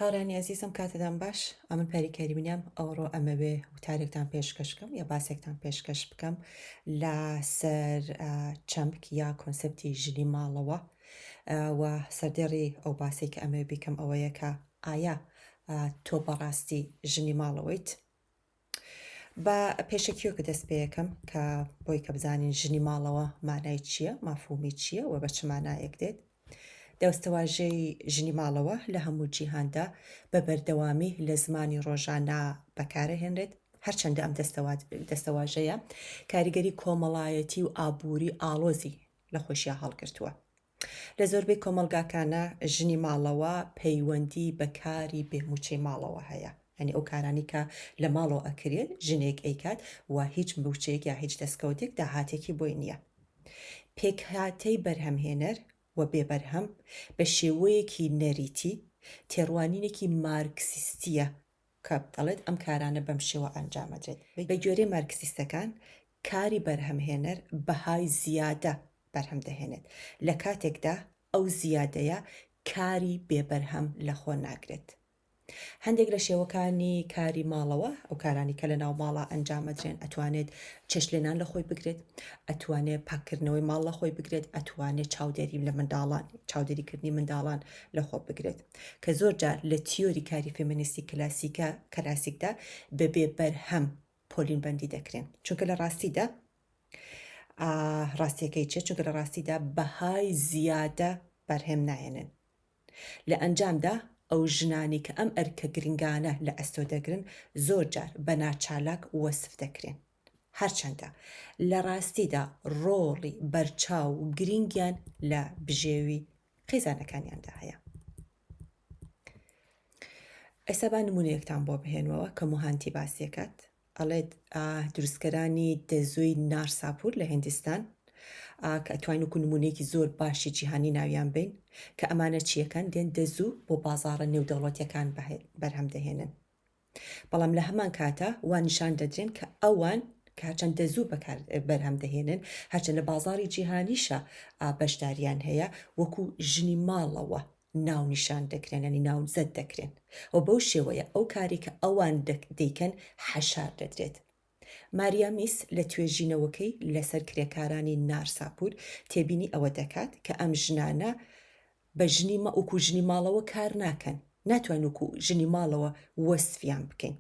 هاوڕێنی ئەزیزم کاتتان باش ئەمن پەریکەریبنیام ئەوڕۆ ئەمە بێ وتارێکتان پێشکەشکەم یا باسێکتان پێشکەش بکەم لە سەر چەمک یا کۆنسپتی ژنی ماڵەوە و سەردێڕی ئەو باسێک کە ئەمە بیکەم ئەوەیە کە ئایا تۆ بەڕاستی ژنی ماڵەوەیت بە پێشەکیۆکە دەست پێ یەکەم کە بۆی کە بزانین ژنی ماڵەوە مانای چییە مافهومی چییە و بە چ مانایەک دێت دەستەواژەی ژنی ماڵەوە لە هەموو جیهاندا بە بەردەوامی لە زمانی ڕۆژانە بەکارەهێنرێت هەرچەندە ئەم دەستەواژەیە کاریگەری کۆمەڵایەتی و ئابووری ئاڵۆزی لە خۆشیە هەڵگرتووە لە زۆربەی کۆمەلگاکانە ژنی ماڵەوە پەیوەندی بە کاری بێموچەی ماڵەوە هەیە ئەنی ئەو کارانی کە لە ماڵەوە ئەکرێت ژنێک ئەیکات و هیچ موچەیەک یا هیچ دەستکەوتێک داهاتێکی بۆی نییە پێکهاتەی بەرهەمهێنەر و بێبەرهەم بە شێوەیەکی نەریتی تێڕوانینێکی مارکسیستیە کە دەڵێت ئەم کارانە بەم شێوە ئەنجامەدرێت بە گوێرەی مارکسیستەکان کاری بەرهەمهێنەر بەهای زیادە بەرهەم دەهێنێت لە کاتێکدا ئەو زیادەیە کاری بێبەرهەم لەخۆ ناگرێت هەندێک لە شێوەکانی کاری ماڵەوە ئەو کارانی کە لە ناو ماڵە ئەنجامەدرێن ئەتوانێت چێشلێنان لە خۆی بگرێت ئەتوانێت پاکردنەوەی ماڵ لە خۆی بگرێت ئەتوانێت چاودێری لە منداڵان چاودێریکردنی منداڵان لە خۆ بگرێت کە زۆر جار لە تیۆری کاری فێمینیستی کلاسیکدا بەبێ بەرهەم پۆلین بەندی دەکرێن چونکە لە ڕاستیدا ڕاستیەکەی چێت چونکە لە ڕاستیدا بەهای زیادە بەرهەم نایێنن لە ئەنجامدا ئەو ژنانی کە ئەم ئەرکە گرنگانە لە ئەستۆ دەگرن زۆر جار بە ناچالاک وەسف دەکرێن هەرچەندە لە ڕاستیدا ڕۆڵی بەرچاو و گرنگیان لە بژێوی خێزانەکانیاندا هەیە ئێستا با نمونەیەکتان بۆ بهێنەوە کە موهانتی باسیەکەت ئەڵێت دروستکەرانی دەزووی نارساپور لە هندستان کە ئەتوانین نمونەیەکی زۆر باشی جیهانی ناویان بین کە ئەمانە چیەکان دێن دەزوو بۆ بازاڕە نێودەوڵەتیەکان بەرهەم دەهێنن بەڵام لە هەمان کاتە وان نیشان دەدرێن کە ئەوان کارچەند دەزوو بەرهەم دەهێنن هەرچەند لە بازاڕی جیهانیشە بەشداریان هەیە وەکو ژنی ماڵەوە ناو نیشان دەکرێن ینی ناوزەت دەکرێن و بەو شێوەیە ئەو کاری کە ئەوان دەیکەن حەشار دەدرێت ماریامیس لە توێژینەوەکەی لەسەر کرێکارانی نارساپور تێبینی ئەوە دەکات کە ئەم ژنانە بە وەکو ژنی ماڵەوە کار ناکەن ناتوانین وەکو ژنی ماڵەوە وەسفیان بکەین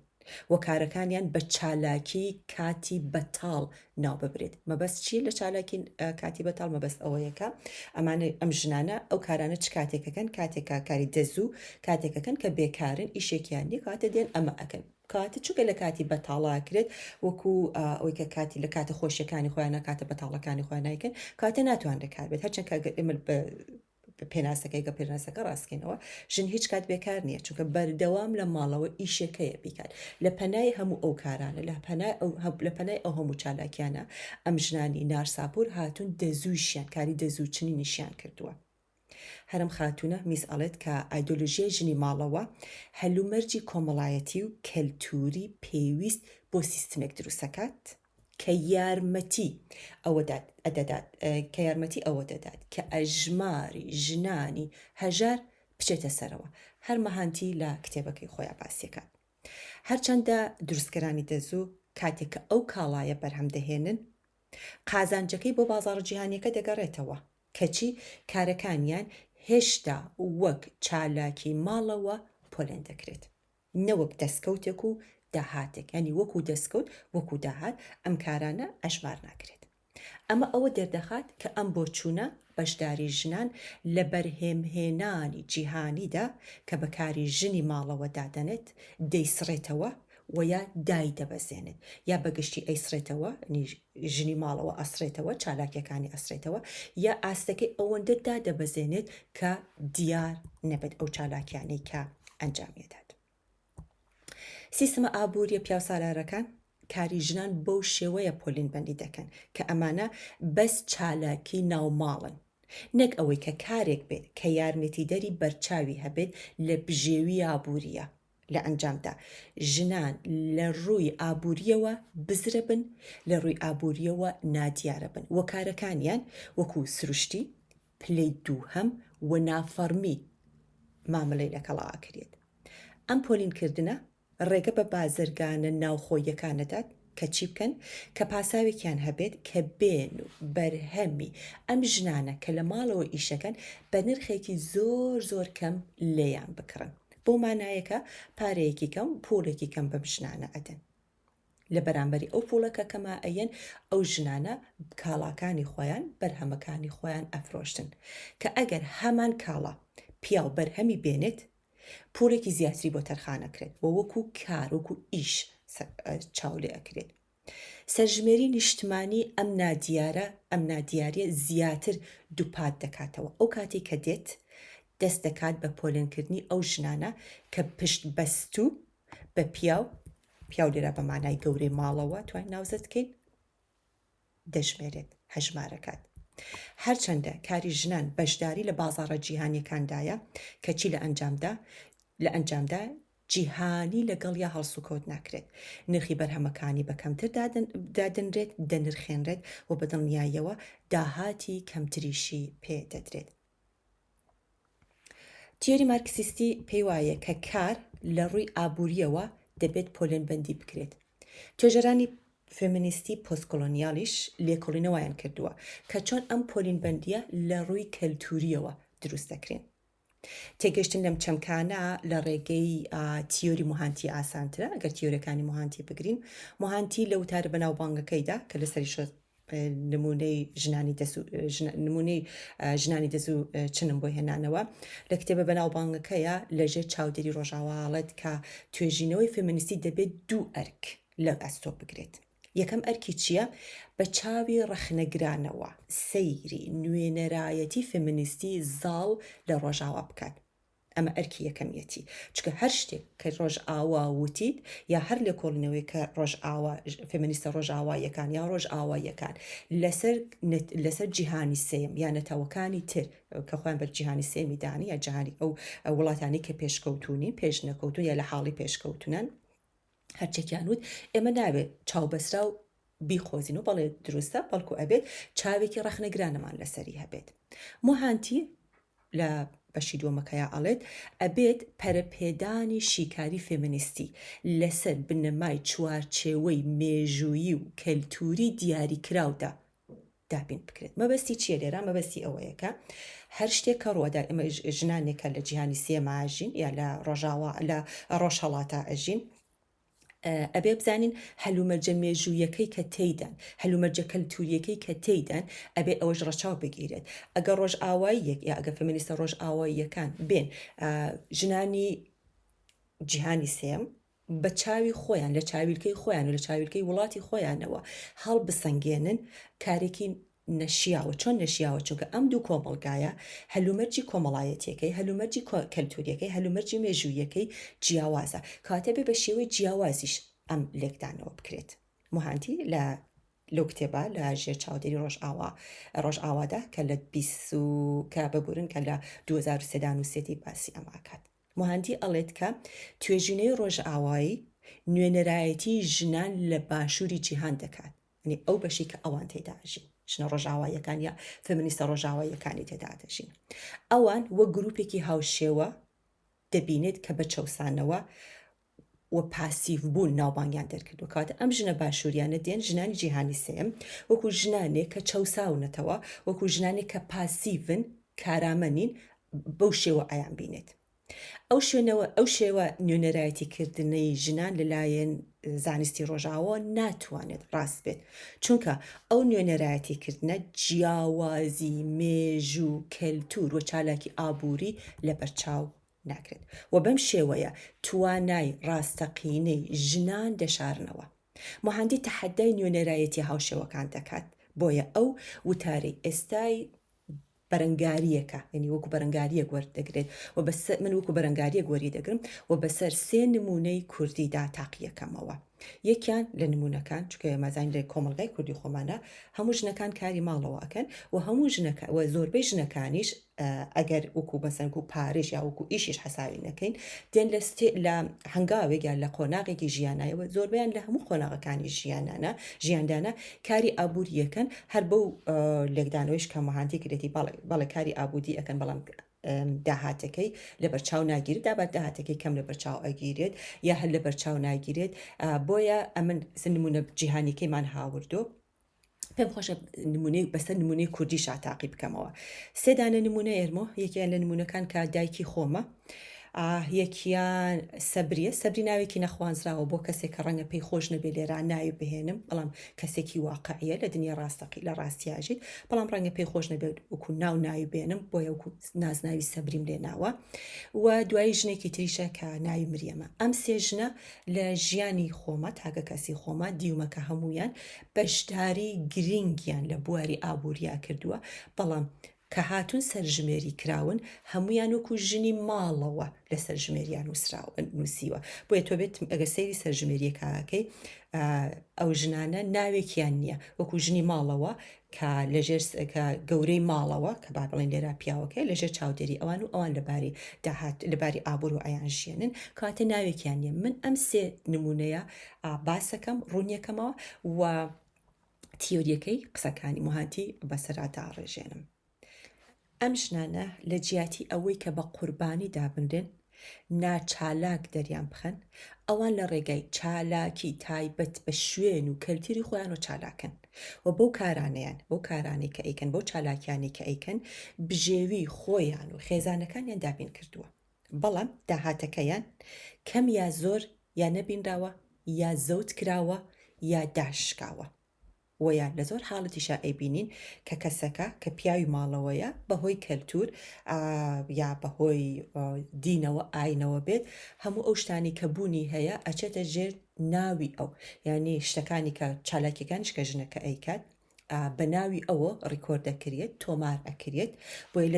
و کارەکانیان بە چالاکی کاتی بەتاڵ ناو ببرێت مەبەست چیە لە چالاکی کاتی بەتاڵ مەبەست ئەوەیەکە ئەمانە ئەم ژنانە ئەو کارانە چ کاتێکەکەن کاتێکا کاری دەزوو کاتێکەکەن کە بێکارن ئیشێکیان نیە کاتە دێن ئەمە ئەکەن کاتە چووکە لە کاتی بەتاڵاکرێت وەکو ئەوەی کە کاتی لە کاتە خۆشیەکانی خۆیانە کاتە بەتاڵەکانی خۆیان نایکەن کاتە ناتوان دەکار بێت هەرچەند کە ئێمە پێناسەکەی گە پێناسەکە ڕاستکەینەوە ژن هیچ کات بێکار نییە چونکە بەردەوام لە ماڵەوە ئیشەکەیە بیکات لە پەنای هەموو ئەو کارانە لە پەنای ئەو هەموو چالاکیانە ئەم ژنانی نارساپور هاتوون دەزوویشیان کاری دەزووچنی نیشیان کردووە هەرم خاتونە میس ئەڵێت کە ئایدۆلۆژیای ژنی ماڵەوە هەلومەرجی کۆمەڵایەتی و کەلتوری پێویست بۆ سیستمێک دروستەکات کە یارمەتی ئەوە دەدات کە ئەژماری ژنانی هەژار بچێتە سەرەوە هەر مەهانتی لە کتێبەکەی خۆیان باسیەکان هەرچەندە دروستکەرانی دەزوو کاتێک کە ئەو کاڵایە بەرهەم دەهێنن قازانجەکەی بۆ بازاڕ جیهانیەکە دەگەڕێتەوە کەچی کارەکانیان هێشتا وەک چالاکی ماڵەوە پۆلێن دەکرێت نەوەک دەستکەوتێک و داهاتێک ینی وەکو دەستکەوت وەکو داهات ئەم کارانە ئەژمار ناکرێت ئەمە ئەوە دەردەخات کە ئەم بۆچوونە بەشداری ژنان لە بەرهێمهێنانی جیهانیدا کە بەکاری ژنی ماڵەوە دادەنێت دەیسڕێتەوە و یا دای دەبەزێنێت یا بەگشتی ئەیسرێتەوە ژنی ماڵەوە ئەسرێتەوە چالاکیەکانی ئەسرێتەوە یا ئاستەکەی ئەوەندە دادەبەزێنێت کە دیار نەبێت ئەو چالاکیانەی کە ئەنجامێدات سیستمە ئابووریە پیاوسالارەکان کاری ژنان بەو شێوەیە پۆلین بەندی دەکەن کە ئەمانە بەس چالاکی ناوماڵن نەک ئەوەی کە کارێک بێت کە یارمەتی دەری بەرچاوی هەبێت لە بژێوی ئابووریە لە ئەنجامدا ژنان لە ڕووی ئابووریەوە بزرە بن لە ڕووی ئابووریەوە نادیارە بن و کارەکانیان وەکو سروشتی پلەی دووهەم و نافەرمی مامەڵەی لەگەڵا ئاکرێت ئەم پۆلینکردنە ڕێگە بە بازرگانە ناوخۆیەکانەدات کە چی بکەن کە پاساوێکیان هەبێت کە بێن و بەرهەمی ئەم ژنانە کە لە ماڵەوە ئیشەکەن بە نرخێکی زۆر کەم لێیان بکڕن بۆ مانایەکە پارەیەکی کەم پۆلێکی کەم بەم ژنانە ئەدەن لە بەرامبەری ئەو پۆڵەکە کەما ئەیەن ئەو ژنانە کاڵاکانی خۆیان بەرهەمەکانی خۆیان ئەفرۆشتن کە ئەگەر هەمان کاڵا پیاو بەرهەمی بێنێت پۆلێکی زیاتری بۆ تەرخانەکرێت و وەکو کار وەکو ئیش چاو لێ ئەکرێت سەرژمێری نیشتمانی ئەم نادیارە زیاتر دووپات دەکاتەوە ئەو کاتی کە دێت دەست دەکات بە پۆلێنکردنی ئەو ژنانە کە پشت بەستوو بە پیاو لێرە بە مانای گەورەی ماڵەوە توانین ناوزەت بکەین دەژمێرێت هەژمارەکات هەرچەندە کاری ژنان بەشداری لە بازاڕە جیهانیەکاندایە کەچی لە ئەنجامدا جیهانی لەگەڵیا هەڵسوکەوت ناکرێت نرخی بەرهەمەکانی بە کەمتر دادنرێت دەنرخێنرێت و بە دڵنیاییەوە داهاتی کەمتریشی پێ دەدرێت تیۆری مارکسیستی پێی وایە کە کار لە ڕووی ئابوووریەوە دەبێت پۆلێنبەندی بکرێت توێژەرانی فێمینیستی پۆستکۆلۆنیالیش لێکۆڵینەوەیان کردووە کە چۆن ئەم پۆلینبەندیە لە ڕووی کەلتوریەوە دروست دەکرێن تێگەشتن لەم چەمکانە لە ڕێگەی تیۆری موهانتی ئاسانترە ئەگەر تیۆرەکانی موهانتی بگرین موهانتی لە وتارە بەناوبانگەکەیدا کە لەسەری نمونەی ژنانی دەزوو چنم بۆ هێنانەوە لە کتێبە بەناوبانگەکەیە لەژێر چاودێری ڕۆژاواڵەت کە توێژینەوەی فێمینیستی دەبێت دوو ئەرک لە ئەستۆ بگرێت یەکەم ئەرکی چییە بە چاوی ڕەخنەگرانەوە سەیری نوێنەرایەتی فێمینیستی زاڵ لە ڕۆژاوا بکات ئەمە ئەرکی یەکەمیەتی چکە هەر شتێک کە ڕۆژئاوا وتیت یا هەر لێکۆڵینەوەی کە فێمینیستە ڕۆژئاواییەکان یا ڕۆژئاواییەکان لەسەر جیهانی سێم یا نەتەوەکانی تر کە خۆیان بە جیهانی سێمی دانی یا جیهانی ئەو وڵاتانی کە پێشکەوتونی پێش نەکەوتون یا لە حاڵی پێشکەوتونان هەرچێکیان وت ئێمە ناوێت چاوبەسرا و بیخۆزین و بەڵێ دروستە بەڵکو ئەبێت چاوێکی ڕەخنەگرانەمان لەسەری هەبێت موهانتی لە بەشی دووەمەکەیە ئەڵێت ئەبێت پەرەپێدانی شیکاری فێمینیستی لەسەر بنەمای چوارچێوەی مێژویی و کەلتوری دیاریکراودا دابین بکرێت مەبەستی چیە لێرە مەبەستی ئەوەیەکە هەر شتێک کە ڕوەدا ئێمە ژنانێکە لە جیهانی سێمە ئاژین یا لە ڕۆژهەڵاتە ئەژین ئەبێ بزانین هەلومەرجە مێژوویەکەی کە تێیدان هەلومەرجە کەلتوریەکەی کە تێیدان ئەبێ ئەوەش ڕەچاو بگیرێت ئەگەر ڕۆژئاواییەک یا ئەگە فێمینیستە ڕۆژئاواییەکان بێن ژنانی جیهانی سێم بە چاوی خۆیان لە چاویلکەی خۆیان و لە چاویلکەی وڵاتی خۆیانەوە هەڵ بسەنگێنن کارێکی نەشیاوە چۆن نەشیاوە چونکە ئەم دوو کۆمەڵگایە هەلومەرجی کۆمەڵایەتیەکەی هەلومەرجی کەلتوریەکەی هەلومەرجی مێژوویەکەی جیاوازە کاتە بێ بە شێوەی جیاوازیش ئەم لێکدانەوە بکرێت موهانتی لەو کتێبە لە ژێر چاودێری ڕۆژئاوادا کە لە کە بگورن کە لە 2003 باسی ئەماکات موهانتی ئەڵێت کە توێژینەی ڕۆژئاوایی نوێنەرایەتی ژنان لە باشووری جیهان دەکات ئەو بەشی کە ئەوان تێداژین ژنە ڕۆژئاواییەکان یا فێمینیستە ڕۆژئاواییەکانی تێدادەژین ئەوان وەک گروپێکی هاوشێوە دەبینێت کە بە چەوسانەوە و پاسیڤ بوون ناوبانگیان دەرکردو کاتە ئەم ژنە باشووریانە دێن ژنانی جیهانی سێم وەکو ژنانێک کە چەوساونەتەوە وەکو ژنانێک کە پاسیڤن کارامەنین بەو شێوە ئایان بینێت ئەو شێوە نوێنەرایەتیکردنەی ژنان لەلایەن زانستی ڕۆژاوە ناتوانێت ڕاست بێت چونکە ئەو نوێنەرایەتیکردنە جیاوازی مێژوو کەلتور و چالاکی ئابووری لە بەرچاو ناکرێت و بەم شێوەیە توانای ڕاستەقینەی ژنان دەشارنەوە موهانتی تەحەدای نوێنەرایەتی هاوشێوەکان دەکات بۆیە ئەو وتارەی ئێستای بەرەنگاریەکە ینی وەکو بەرەنگاریە وەردەگرێت و من وەکو بەرەنگاریە گوەری دەگرم و بەسەر سێ نمونەی کوردیدا تاقیەکەمەوە یەکیان لە نمونونەکان چکە مەزان لە کۆمەڵگای کوردی خۆمانە هەموو ژنەکان کاری ماڵەوەکەن و هەموو ژنەکە و زۆربەی ژنەکانیش ئەگەر وەکو بەسەنگ و پارێژ یا وەکو ئیشیش حەساوی نەکەین دێن لە هەنگاوێک یا لە قۆناغێکی ژیانایەوە زۆربیان لە هەموو قۆناغەکانی ژیاندانە کاری ئابووری یەکەن هەر بەو لێکدانەوەیش کە موهانتی کرێتی بەڵێ کاری ئابوودی ئەکەن بەڵام داهاتەکەی لە بەرچاو ناگیرێت دابات داهاتەکەی کەم لە بەرچاو ئەگیرێت یا هەر لە بەرچاو ناگیرێت بۆیە ئەمن نمونە جیهانیکەیمان هاوردۆ پێم خۆشە نمونەی بەسەر نمونەی کوردی شاتاقی بکەمەوە سێدانە نمونە ئێرمۆ یەکیان لە نمونونەکان کە دایکی خۆمە یەکیان سەبری ناوێکی نەخوانزراوە بۆ کەسێک کە ڕەنگە پێی خۆش نەبێ لێرا ناوی بهێنم بەڵام کەسێکی واقعیە لە دنیا ڕاستەقی لە ڕاستیاژیت بەڵام ڕەنگە پێی خۆش نەبێت وەکو ناوی بێنم بۆ یەکو نازناوی سەبریم لێ ناوە و دوایی ژنێکی تریشە کە ناوی مریەمە ئەم سێ ژنە لە ژیانی خۆمە تاگە کەسی خۆمە دیومەکە هەمویان بەشداری گرنگیان لە بواری ئابووریا کردووە بەڵام کە هاتون سەرژمێری کراون هەمویان وەکو ژنی ماڵەوە لە سەرژمێریان نووسیوە بۆیە تۆ بێت ئەگە سەیری سەرژمێریەکەکەی ئەو ژنانە ناوێکیان نییە وەکو ژنی ماڵەوە کە لەژێر گەورەی ماڵەوە کە با بڵێن لێرا پیاوەکەی لەژێر چاودێری ئەوان و ئەوان لەباری ئابوور و ئەیان ژێنن کاتە ناوێکیان نییە من ئەم سێ نمونەیە باسەکەم ڕوونیەکەمەوە و تیۆریەکەی قسەکانی موهانتی بەسەرادا ڕێژێنم ئەم ژنانە لە جیاتی ئەوەی کە بە قوربانی دابنرێن ناچالاک دەریان بخەن ئەوان لە ڕێگای چالاکی تایبەت بە شوێن و کەلتوری خۆیان و چالاکن و بەو کارانەیان بەو کارانی کە ئەیکەن بەو چالاکیانی کە ئەیکەن بژێوی خۆیان و خێزانەکانیان دابین کردووە بەڵام داهاتەکەیان کەم یا زۆر یا نەبینراوە یا زەوت کراوە یا داشکاوە وەیان لە زۆر حاڵەتیشا ئەیبینین کە کەسەکە کە پیاوی ماڵەوەیە بەهۆی کەلتور یا بەهۆی دینەوە ئاینەوە بێت هەموو ئەو شتانی کە بوونی هەیە ئەچێتە ژێر ناوی ئەو یعنی شتەکانی کە چالاکیەکانش کە ژنەکە ئەیکات بە ناوی ئەوە ڕیکۆرد دەکرێت تۆمار ئەکرێت بۆی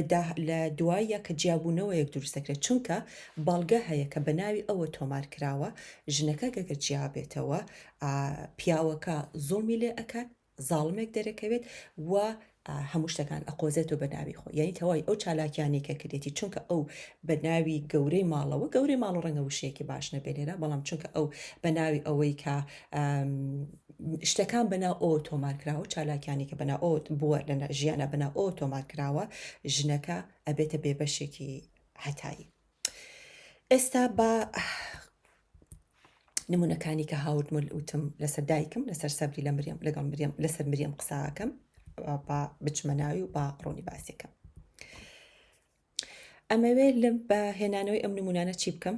لە دوایە کە جیابوونەوە یەک دروستەکرێت چونکە بەڵگە هەیە کە بە ناوی ئەوە تۆمار کراوە ژنەکە گەگەر جیابێتەوە پیاوەکە زۆڵمی لێ ئەکات زاڵمێک دەرەکەوێت و هەموو شتەکان ئەقۆزێت و بە ناوی خۆ یعنی تەواوی ئەو چالاکیانی کە کردێتی چونکە ئەو بە ناوی گەورەی ماڵەوە گەورەی ماڵ و ڕەنگە وشەیەکی باش نەبێت لێرە بەڵام چونکە ئەو بە ناوی ئەوەی کە شتەکان بەناو ئەو تۆمارکراوە چالاکیانی کە بەناو ئەو بووە لە ژیانە بەناو ئەو تۆمارکراوە ژنەکە ئەبێتە بێبەشێکی هەتایی ئێستا بە نمونونەکانی کە هاوردموتم لەسەر دایکم لەسەر سەبری لە مریەم لەگەڵ مریەم لەسەر مریەم قساکەم بچمە ناوی و با ڕۆنی باسیەکەم ئەمەوێت لەم بە هێنانەوەی ئەم نمونانە چی بکەم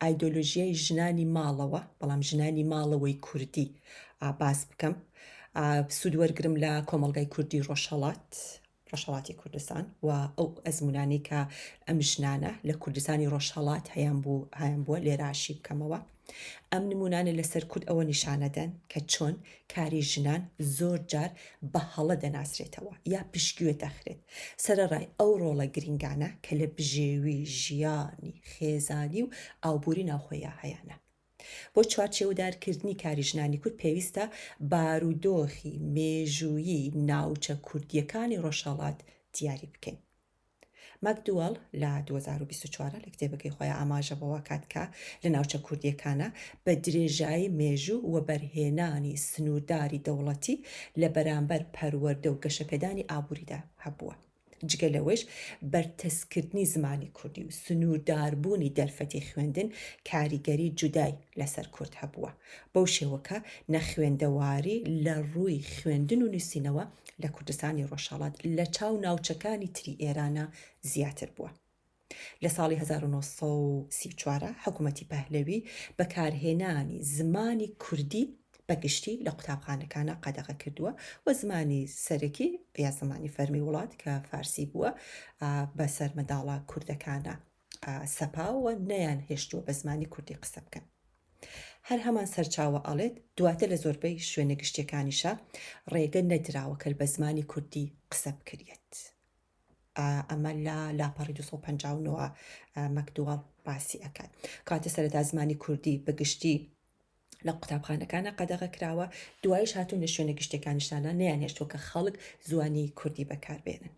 ئایدۆلۆژیای ژنانی ماڵەوە بەڵام ژنانی ماڵەوەی کوردی باس بکەم سوود وەرگرم لە کۆمەڵگای کوردی ڕۆژهەڵاتی کوردستان و ئەو ئەزمونانی کە ئەم ژنانە لە کوردستانی ڕۆژهەڵات هەیان بووە لێراشی بکەمەوە ئەم نمونانە لەسەر کورد ئەوە نیشانەدەن کە چۆن کاری ژنان زۆر جار بە هەڵە دەناسرێتەوە یا پشتگوێ دەخرێت سەرەڕای ئەو ڕۆڵە گرنگانە کە لە بژێوی ژیانی خێزانی و ئاوبووری ناوخۆیە هەیەە بۆ چوارچێوەدارکردنی کاری ژنانی کورد پێویستە بارودۆخی مێژوویی ناوچە کوردیەکانی ڕۆژهەڵات دیاری بکەین ماکدووەڵ لە 2024 لە کتێبەکەی خۆیان ئاماژە بەوە کاتکە لە ناوچە کوردیەکانە بە درێژایی مێژوو و بەرهێنانی سنوورداری دەوڵەتی لە بەرامبەر پەروەردە و گەشەپێدانی ئابووریدا هەبووە جگە لەوەش بەرتەسکردنی زمانی کوردی و سنوورداربوونی دەرفەتی خوێندن کاریگەری جودای لەسەر کورد هەبووە بەو شێوەکە نەخوێندەواری لە ڕووی خوێندن و نووسینەوە لە کوردستانی ڕۆژهەڵات لە چاو ناوچەکانی تری ئێرانە زیاتر بووە لە ساڵی 1934 حکوومەتی پەهلەوی بەکارهێنانی زمانی کوردی بەگشتی لە قوتابخانەکانە قەدەغە کردووە و زمانی سەرەکی یا زمانی فەرمی وڵات کە فارسی بووە بەسەر مەداڵە کوردەکانە سەپاوە نەیان هێشتووە بە زمانی کوردی قسە بکەن هەر هەمان سەرچاوە ئەڵێت دواتر لە زۆربەی شوێنە گشتەکانیشە ڕێگە نەدراوە کە بە زمانی کوردی قسە بکرێت ئەمە لە لاپەڕی 259 مەکدووەڵ باسی ئەکات کاتە سەرەتا زمانی کوردی بەگشتی لە قوتابخانەکانە قەدەغە کراوە دوایش هاتوون لە شوێنە گشتەکانیشتانە نەیان هێشتووە کە خەڵک زوانی کوردی بەکاربێنن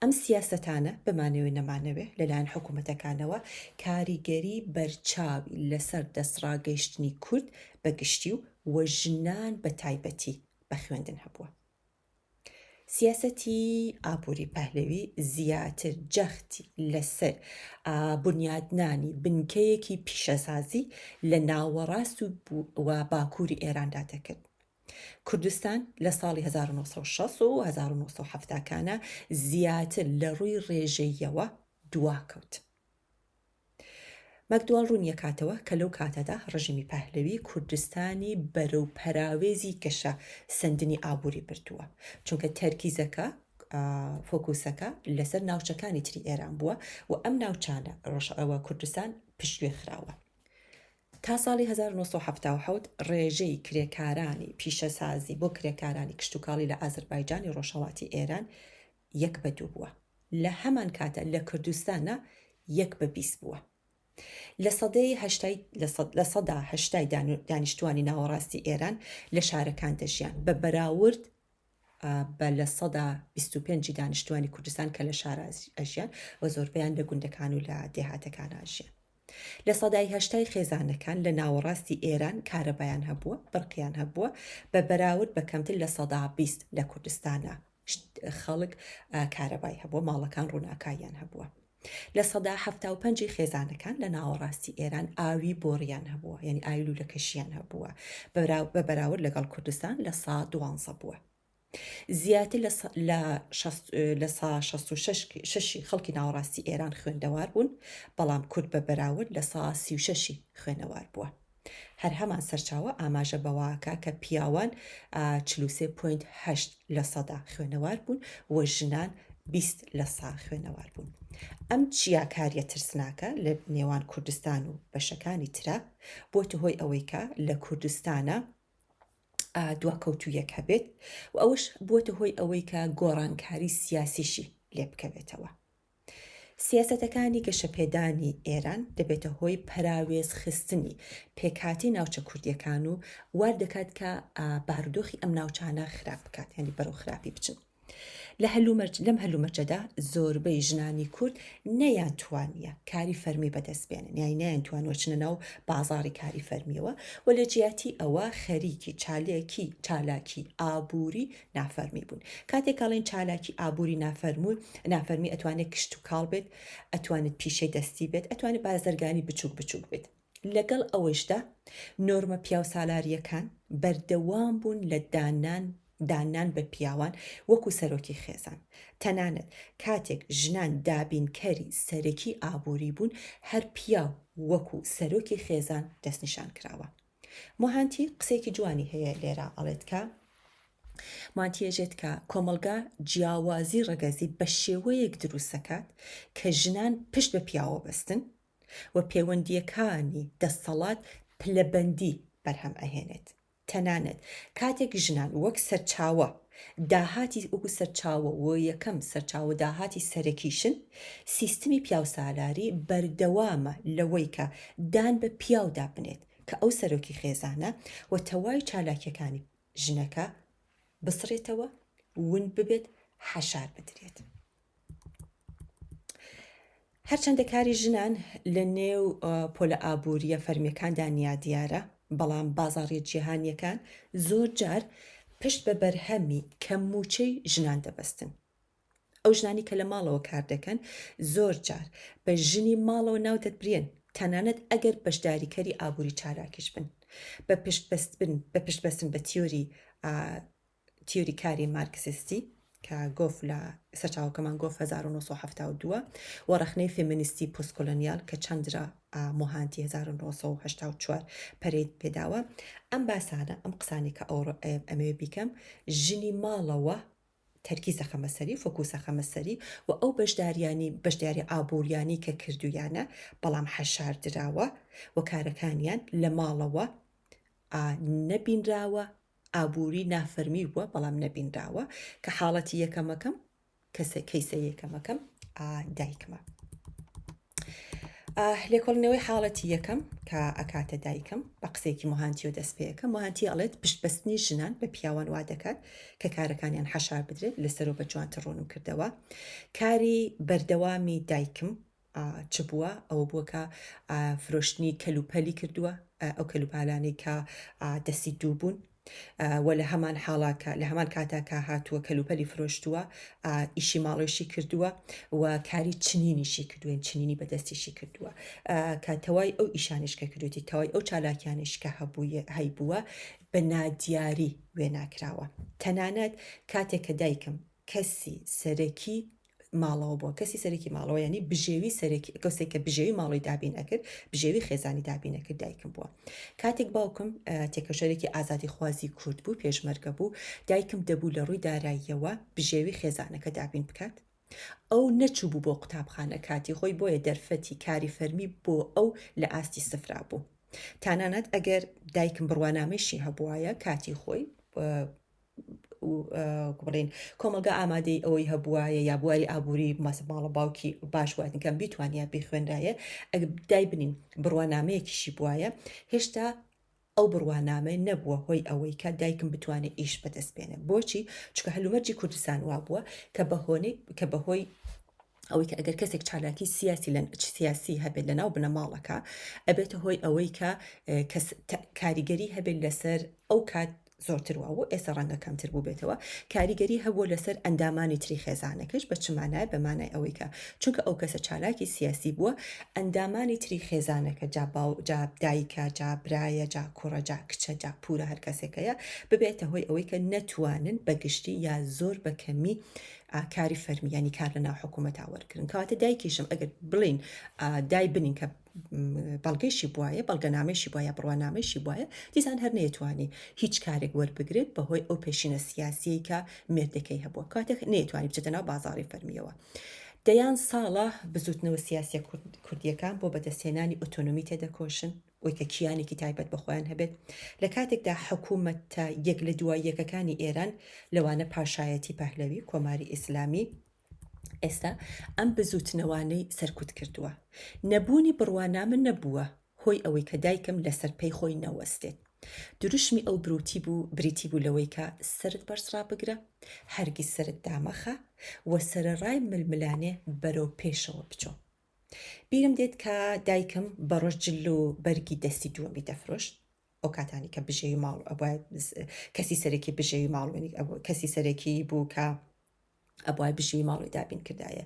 ئەم سیاسەتانە بمانەوەی نەمانەوێ لەلایەن حکوومەتەکانەوە کاریگەری بەرچاوی لەسەر دەستڕاگەیشتنی کورد بەگشتی و ژنان بە تایبەتی بە خوێندن هەبووە سیاسەتی ئابووری پەهلەوی زیاتر جەختی لەسەر بنیادنانی بنکەیەکی پیشەسازی لە ناوەڕاست و باکووری ئێراندا دەکرد. کوردستان لە ساڵی 1960 و 1970کانە زیاتر لە ڕووی ڕێژەیەوە دواکەوت. مەکدوڵ ڕوونیە کاتەوە کە لەو کاتەدا ڕژیمی پەهلەوی کوردستانی بەرەو پەراوێزی گەشە سندنی ئابووری بردووە، چونکە تەرکیزەکە فۆکوسەکە لەسەر ناوچەکانی تری ئێران بووە و ئەم ناوچانە ڕۆژئەوە کوردستان پشتگوێ خراوە. تا ساڵی 1970 ڕێژەی کرێکارانی پیشەسازی بۆ کرێکارانی کشتتوکاڵی لە ئازەربایجانی ڕۆژهەڵاتی ئێران 1-2 بووە. لە هەمان کاتە لە کوردستانە 1-20 بووە. لە سەدا هەشتای دانیشتوانی ناوەڕاستی ئێران لە شارەکان دەژیان بە بەراورد بە لە 125 دانیشتوانی کوردستان کە لە شار ئەژیان و زۆربیان لە گوندەکان و لە دێهاتەکان ئاژیان. لە سەدای هەشتای خێزانەکان لە ناوەڕاستی ئێران کارەبایان هەبووە، بڕقیان هەبووە بە بەراورد بە کەمتر لە 120 لە کوردستانە خەڵک کارەبای هەبووە، ماڵەکان ڕووناکاییان هەبووە. لە 175 خێزانەکان لە ناوەڕاستی ئێران ئاوی بۆڕیان هەبووە، یعنی ئاوی لوولەکەشیان هەبووە بە بەراورد لەگەڵ کوردستان لە 112 بووە. زیاتر لە 66 خەڵکی ناوەڕاستی ئێران خوێندەوار بوون، بەڵام کورد بە بەراورد لە 36 خوێنەوار بووە. هەر هەمان سەرچاوە ئاماژە بەواکە کە پیاوان 43.8% خوێنەوار بوون و ژنان 20% خوێنەوار بوون. ئەم چیاکاریە ترسناکە لە نێوان کوردستان و بەشەکانی ترە بۆتە هۆی ئەوەی کە لە کوردستانە دواکەوتوویەک هەبێت و ئەوش بۆتە هۆی ئەوەی کە گۆڕانکاری سیاسیشی لێ بکەوێتەوە. سیاسەتەکانی گەشەپێدانی ئێران دەبێتە هۆی پەراوێز خستنی پێکهاتی ناوچە کوردیەکان و واردەکات کە بارودۆخی ئەم ناوچانە خراپ بکات، یعنی بەرەو خراپی بچن. لەم هەلومەرجەدا زۆربەی ژنانی کورد نەیانتوانیە کاری فەرمی بەدەست بێنن، یعنی نەیانتوانوە چنە ناو بازاڕی کاری فەرمیەوە و لە جیاتی ئەوە خەریکی چالاکی ئابووری نافەرمی بوون. کاتێک کاڵێن چالاکی ئابووری نافەرمی ئەتوانێت کشت و کاڵ بێت، ئەتوانێت پیشەی دەستی بێت، ئەتوانێت بازرگانی بچووک بێت. لەگەڵ ئەوەشدا نۆرمە پیاو سالاریەکان بەردەوام بوون لە دانان بە پیاوان وەکو سەرۆکی خێزان. تەنانەت کاتێک ژنان دابینکەری سەرەکی ئابووری بوون، هەر پیاو وەکو سەرۆکی خێزان دەستنیشان کراوە. موهانتی قسێکی جوانی هەیە لێرە ئەڵێت کە مانتیەژێت کە کۆمەلگا جیاوازی ڕەگەزی بە شێوەیەک دروستەکات کە ژنان پشت بە پیاوە بەستن و پەیوەندیەکانی دەسەڵات پلەبەندی بەرهەم ئەهێنێت. تەنانەت کاتێک ژنان وەک سەرچاوە داهاتی وەکو سەرچاوە و یەکەم سەرچاوە داهاتی سەرەکیشن، سیستمی پیاوسالاری بەردەوامە لەوەی کە دان بە پیاودا بنێت کە ئەو سەرۆکی خێزانە و تەوای چالاکیەکانی ژنەکە بسڕێتەوە، ون ببێت، حەشار بدرێت. هەرچەندە کاری ژنان لە نێو پۆلە ئابووریە فەرمیەکاندا دیارە، بەڵام بازاڕی جیهانیەکان زۆر جار پشت بە بەرهەمی کەموچەی ژنان دەبەستن. ئەو ژنانی کە لە ماڵەوە کار دەکەن زۆر جار بە ژنی ماڵەوە ناو دەبرێن، تەنانەت ئەگەر بەشداریکەری ئابووری چالاکیش بن، بە پشت بەستن بە تیۆری کاری مارکسیستی کە گۆف لە سەرچاوەکەمان گۆف 1972 و ڕەخنەی فێمینیستی پۆستکۆلۆنیال کە چەندرا موهانتی 1984 پەرەی پێداوە. ئەم باسانە ئەم قسانی کە ئەمێ بیکەم ژنی ماڵەوە تەرکیزە خەمەسەری فۆکوسە خەمەسەری و ئەو بەشداری ئابووریانی کە کردویانە بەڵام حەشار دراوە و کارەکانیان لە ماڵەوە نەبینراوە، ئابووری نافەرمی بووە بەڵام نەبینراوە کە حاڵەتی یەکەمەکەم کەیسە یەکەمەکەم دایکمە. لێکۆڵنەوەی حاڵەتی یەکەم کە ئەکاتە دایکم بە قسێکی موهانتی و دەستپێیەکە. موهانتی ئەڵێت پشتبەستنی ژنان بە پیاوان وا دەکات کە کارەکانیان حەشار بدرێت لەسەر و بە جوانتر ڕوون کردەوە. کاری بەردەوامی دایکم چ بووە؟ ئەوە بووە کە فرۆشتنی کەلوپەلی کردووە، ئەو کەلوپالانی کە دەستی دوو بوون و لە هەمان حاڵاکە لە هەمان کاتاکە هاتووە کەلوپەلی فرۆشتووە ئیشی ماڵۆشی کردووە و کاری چنینیشی کردوێن چنینی بەدەستیشی کردووە کە تەوای ئەو ئیشانشکە کردوێتی تەوای ئەو چالاکیانشکە هەیبووە بە نادیاری وێ ناکراوە تەنانەت کاتێک کە دایکم کەسی سەرەکی ماڵەوە بووە کەسی سەرەکی ماڵەوە ینی بژێوی سەرەکی کەسێک کە بژێوی ماڵی دابین ئەکرد بژێوی خێزانی دابین ئەکرد دایکم بووە کاتێک باوکم تێکەشەرێکی ئازادی خوازی کورد بوو پێشمەرگە بوو دایکم دەبوو لە ڕووی داراییەوە بژێوی خێزانەکە دابین بکات ئەو نەچوو بوو بۆ قوتابخانە کاتی خۆی بۆیە دەرفەتی کاری فەرمی بۆ ئەو لە ئاستی سفرا بوو تانانەت ئەگەر دایکم بڕوانامەشی هەبوایە کاتی خۆی بڵێن کۆمەلگا ئامادەی ئەوەی هەبوایە یا بواری ئابووری ماڵە باوکی باش واتنکەم بیتوانیا بخوێنرایە ئەگە دای بنین بڕوانامەیەکیشی بواە هێشتا ئەو بڕوانامە نەبووە هۆی ئەوەی کە دایکم بتوانێت ئیش بەدەستبێنێ بۆچی چکە هەلومەرجی کوردستان وا بووە کە بەهۆی ئەوەی کە ئەگەر کەسێک چالاکی سیاسی هەبێت لە ناو بنەماڵەکە ئەبێتە هۆی ئەوەی کە کاریگەری هەبێت لەسەر ئەو کات زۆرتر وابوو ئێستا ڕەنگە کەمتر بوو بێتەوە کاریگەری هەبووە لەسەر ئەندامانی تری خێزانەکەش بە چمانایە بەمانای ئەوەی کە چونکە ئەو کەسە چالاکی سیاسی بووە ئەندامانی تری خێزانەکە جا دایکە جا برایە جا کوڕە جا کچە جا پورە هەر کەسێکەیە ببێتە هۆی ئەوەی کە نەتوانن بەگشتی یا زۆر بەکەمی کاری فەرمیانی کار لە ناو حکوومەتا وەرگرن کەواتە دایکیشم ئەگەر بڵین دای بنین کە بەڵگەیشی بواە بەڵگەنامەشی بواە بڕوانامەشی بواە دیزان هەر نەیەتوانی هیچ کارێک وەربگرێت بەهۆی ئەو پێشینە سیاسی کە مێردەکەی هەبووە کاتێک نەیەتوانی بچێتە ناو بازاڕی فەرمیەوە دەیان ساڵە بزوتنەوە سیاسی کوردیەکان بۆ بەدەستێنانی ئۆتۆنۆمی تێدەکۆشن ئەوی کە کیانێکی تایبەت بەخۆیان هەبێت لە کاتێکدا حکوومەتە یەک لە دوای یەکەکانی ئێران لەوانە پاشایەتی پەهلەوی کۆماری ئیسلامی ئێستا ئەم بزوتنەوانەی سەرکوت کردووە نەبوونی بڕوانامە نەبووە هۆی ئەوەی کە دایکم لەسەر پێی خۆی نەوەستێت دروشمی ئەو بریتی بوو لەوەی کە سرت بەرزرا بگرە هەرگیز سرت دامەخە و سەرڕای ململانێ بەرەو پێشەوە بچۆ بیرم دێت کە دایکم بە ڕۆژجل و بەرگی دەستی دووەمی دەفرۆشت ئەو کاتانی کە بژێوی ماڵ کەسی سەرەکی بژێوی ماڵوێنی کەسی سەرەکی بوو کە ئەبوای بژێوی ماڵی دابین کردایە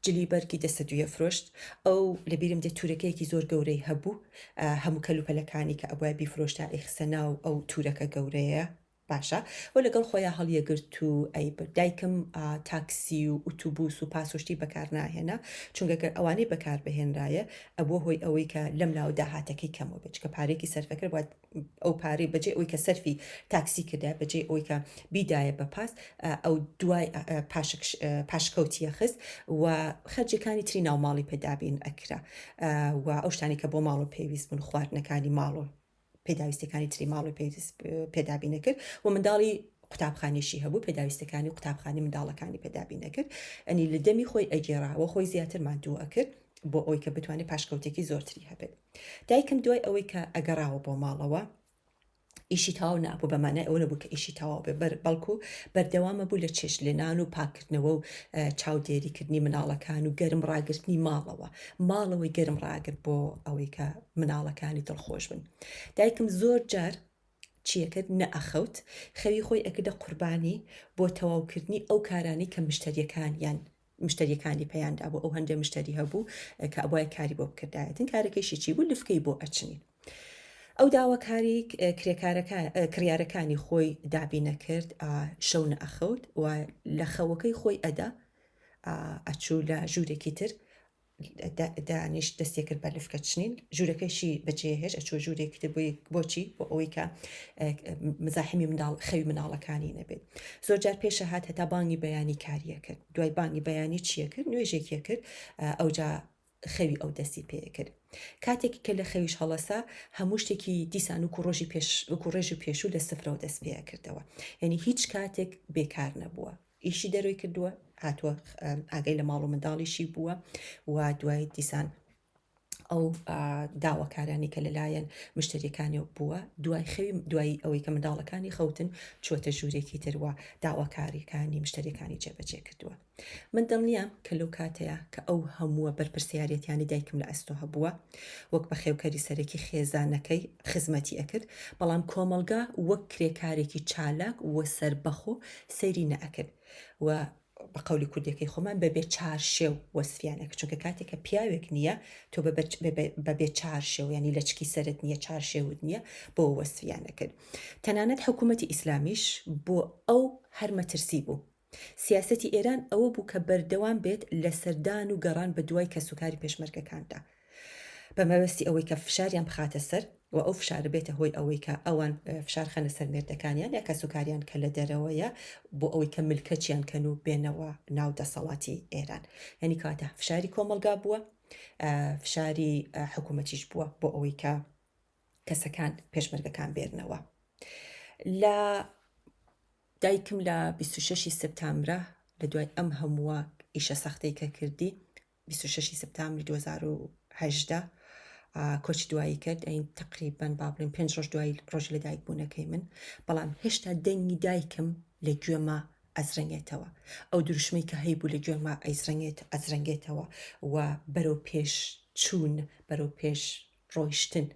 جلی بەرگی دەستە دویە فرۆشت ئەو لەبیرم دێت تورەکەیەکی زۆر گەورەی هەبوو هەموو کەلوپەلەکانی کە ئەبوای بیفرۆشتا ئیخسە ناو ئەو تورەکە گەورەیە باشە و لەگەڵ خۆیان هەڵیەگرت و ئەی دایکم تاکسی و ئوتوبوس و پاسۆشتی بەکار ناهێنا چونکەگەر ئەوانەی بەکار بهێنرایە ئەبووە هۆی ئەوەی کە لەم لاو داهاتەکەی کەمەوە بێت کە پارێکی سەرفەکە وات ئەو پارەی بەجێ ئەوی کە سەرفی تاکسی کردا بەجێ ئەوی کە بیدایە بە پاس ئەو دوای پاشکەوتیە خست و خەرجەکانی تری ناوماڵی پێدابین ئەکرا و ئەو شتانی کە بۆ ماڵ و پێویست بوون خواردنەکانی ماڵۆ پێداویستەکانی تری ماڵ و پێدابینە کرد و منداڵی قوتابخانێشی هەبوو پێداویستەکانی قوتابخانی منداڵەکانی پێدابینە کرد ئەنی لە دەمی خۆی ئەگێڕاوە خۆی زیاتر ماندووە کرد بۆ ئەوی کە بتوانێت پاشکەوتێکی زۆرتری هەبێت دایکم دوای ئەوەی کە ئەگەڕاوە بۆ ماڵەوە ئیشی تاو نابوو بەمانە ئەوە نەبوو کە ئیشی تاوا بێ بەڵکو بەردەوامە بوو لە چێش لێنان و پاکردنەوە و چاودێریکردنی مناڵەکان و گەرم ڕاگرتنی ماڵەوەی گەرم ڕاگرت بۆ ئەوەی کە مناڵەکانی دڵخۆش بن دایکم زۆر جار چیەکرد نەئەخەوت خەوی خۆی ئەکردە قوربانی بۆ تەواوکردنی ئەو کارانی کە مشتریەکانی پەیاندا بوو ئەو هەندێک مشتری هەبوو کە ئەوای کاری بۆ بکردایەتن کارەکەیشی چی بوو لفکەی بۆ ئەچنین ئەو داواکاری کریارەکانی خۆی دابینە کرد شەو نەئەخەوت و لە خەوەکەی خۆی ئەدا ئەچوو لە ژوورێکی تر دانیش دەستی کرد بە لفکە چنین ژوورەکەیشی بەجێهێش ئەچوە ژوورێکی تر بۆچی بۆ ئەوەی کە مزاحمی خەوی مناڵەکانی نەبێت زۆر جار پێشە هات هەتا بانگی بەیانی کاریە کرد دوای بانگی بەیانی چیە کرد نوێژێکیە کرد ئەوجا خەوی ئەو دەستی پێ کرد کاتێکی کە لە خەویش هەڵەسا هەموو شتێکی دیسان و ڕێژی پێشوو لە سفرەوە دەست پێ کردەوە یعنی هیچ کاتێک بێکار نەبووە ئیشی دەروی کردووە هاتووە ئاگەی لە ماڵ و منداڵیشی بووە و دوای دیسان ئەو داواکارانی کە لەلایەن مشتریەکانی بووە دوای ئەوەی کە منداڵەکانی خەوتن چۆتە ژوورێکی ترەوە داواکاریەکانی مشتریەکانی جێبەجێ کردووە. من دڵنیام کە لەو کاتەیە کە ئەو هەمووە بەرپرسیارەتیانی دایکم لە ئەستۆ هەبووە وەک بە خێوکەری سەرەکی خێزانەکەی خزمەتی ئەکرد، بەڵام کۆمەلگا وەک کرێکارێکی چالاک وە سەربەخۆ سەیری نەئەکرد و بە قەولی کوردەکەی خۆمان بەبێ چارشێو وەسفیانەکە، چونکە کاتێککە پیاوێک نییە تۆ بەبێ چارشێو ینی لە چکی سەرت نییە چارشێوت نییە بۆ وەسفیانە کرد. تەنانەت حکوومەتی ئیسلامیش بۆ ئەو هەرمەترسی بوو. سیاسەتی ئێران ئەوە بوو کە بەردەوام بێت لە سەردان و گەڕان بە دوای کەسوکاری پێشمەرگەکاندا بە مەبەستی ئەوەی کە فشاریان بخاتە سەر و ئەو فشار بێتە هۆی ئەوەی کە ئەوان فشار خەنە سەر مێردەکانیان یا کەسوکاریان کە لە دەرەوەیە بۆ ئەوەی کە ملکەچیان کەن و بێنەوە ناو دەسەڵاتی ئێران. یعنی کاتە فشاری کۆمەلگا بووە، فشاری حکوومەتیش بووە بۆ ئەوەی کە کەسەکان پێشمەرگەکان بێرنەوە. لە دایکم لە 26 سپتامبرە لە دوای ئەم هەمووە ئیشە سەختەی کە کردی 26 سپتامبری 2018 کۆچی دوایی کرد. ئەین تقریبان با بڵێن 5 ڕۆژ دوای ڕۆژ لە دایک بوونەکەی من، بەڵام هێشتا دەنگی دایکم لە گوێما ئەزرەنگێتەوە، ئەو دروشمەی کە هەیبوو لە گوێما ئەزرەنگێتەوە و بەرەو پێش چوون بەرەو پێش ڕۆیشتن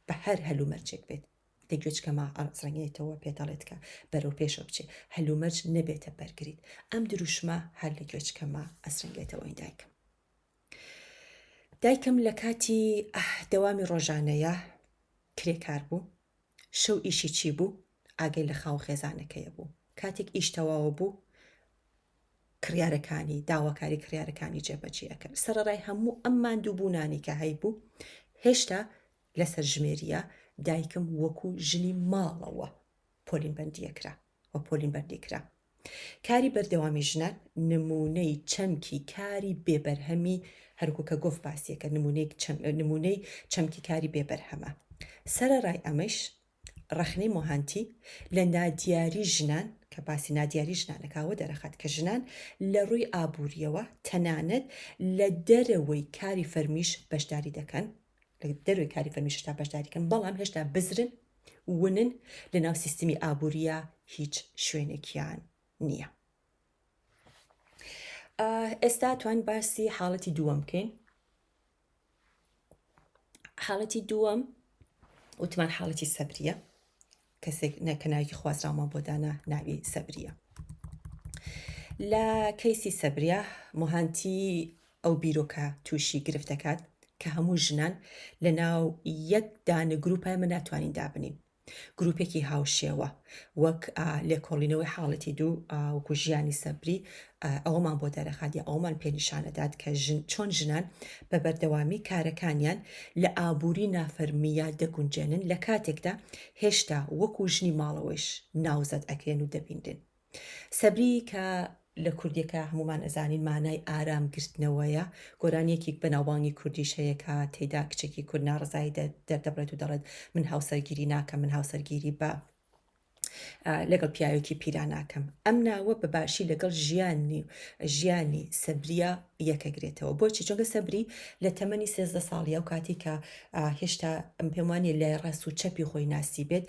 بە هەر هەلومەرجێک بێت دەگوێچکەما ئەزرەنگێتەوە پێدەڵێت کە بەرەو پێشە بچێ هەلومەرج نەبێتە بەرگریت. ئەم دروشمە هەر لە گوێچکەما ئەزرەنگێتەوە. دایکم لە کاتی دەوامی ڕۆژانەیە کرێکار بوو، شەو ئیشی چی بوو ئاگەی لە خاو خێزانەکەیە بوو. کاتێک ئیش تەواوە بوو کڕیارەکانی داواکاری کڕیارەکانی جێبەجێ ئەکرد. سەرەڕای هەموو ئەم ماندووبوونانی کە هەیبوو هێشتا لەسەر ژمێریە دایکم وەکو ژنی ماڵەوە پۆلین بەندیەکرا و پۆلین بەندیکرا. کاری بەردەوامی ژنان نمونەی چەمکی کاری بێبەرهەمی هەرکو کە گفت باسیەکە نمونەی چەمکی کاری بێبەرهەمە. سەرەڕای ئەمەش ڕەخنەی مۆهانتی لە نادیاری ژنان کە باسی نادیاری ژنانەکەوە دەرەخات کە ژنان لە ڕووی ئابوووریەوە تەنانەت لە دەرەوەی کاری فەرمیش بەشداری دەکەن، لە دەروی کاری فەرمیشتا بەشداریکەن، بەڵام هێشتا بزرن ونن لە ناو سیستمی ئابوووریە هیچ شوێنێکیان نییە. ئێستا توان باسی حاڵەتی دووەم بکەین. حاڵەتی دووەم وتمان حاڵەتی سەبریە، کەسێک نەکەناوی خوازراومان بۆ دانا ناوی سەبریە. لە کەیسی سەبریە مۆهانتی ئەو بیرۆکە تووشی گرفت دەکات کە هەموو ژنان لە ناو یەک دانە گروپای من ناتوانین دابنین، گروپێکی هاوشێوە وەک لێکۆڵینەوەی حاڵەتی دوو وەکو ژیانی سەبری ئەوەمان بۆ دەرەخات یا ئەومان پێنیشانەدات کە چۆن ژنان بە بەردەوامی کارەکانیان لە ئابووری نافەرمیە دەگونجێنن لە کاتێکدا هێشتا وەکو ژنی ماڵەوەیش ناوزەت ئەکرێن و دەبیندن. سەبری کە لە کوردیەکە هەمومان ئەزانین مانای ئارامگرتنەوەیە، گۆرانیەکی بەناوبانگی کوردیش هەیە کە تێیدا کچێکی کورد ناڕزایی دەردەبڕێت و دەڵێت من هاوسەرگیری ناکەم، من هاوسەرگیری بە لەگەڵ پیاوێکی پیرا ناکەم. ئەم ناوە بەباشی لەگەڵ ژیانی سەبریە یەکەگرێتەوە. بۆچی؟ چونکە سەبری لە تەمەنی 13 ساڵیە و کاتی کە هێشتا ئەم پێم وانێ لە ڕاست و چەپی خۆی ناسی بێت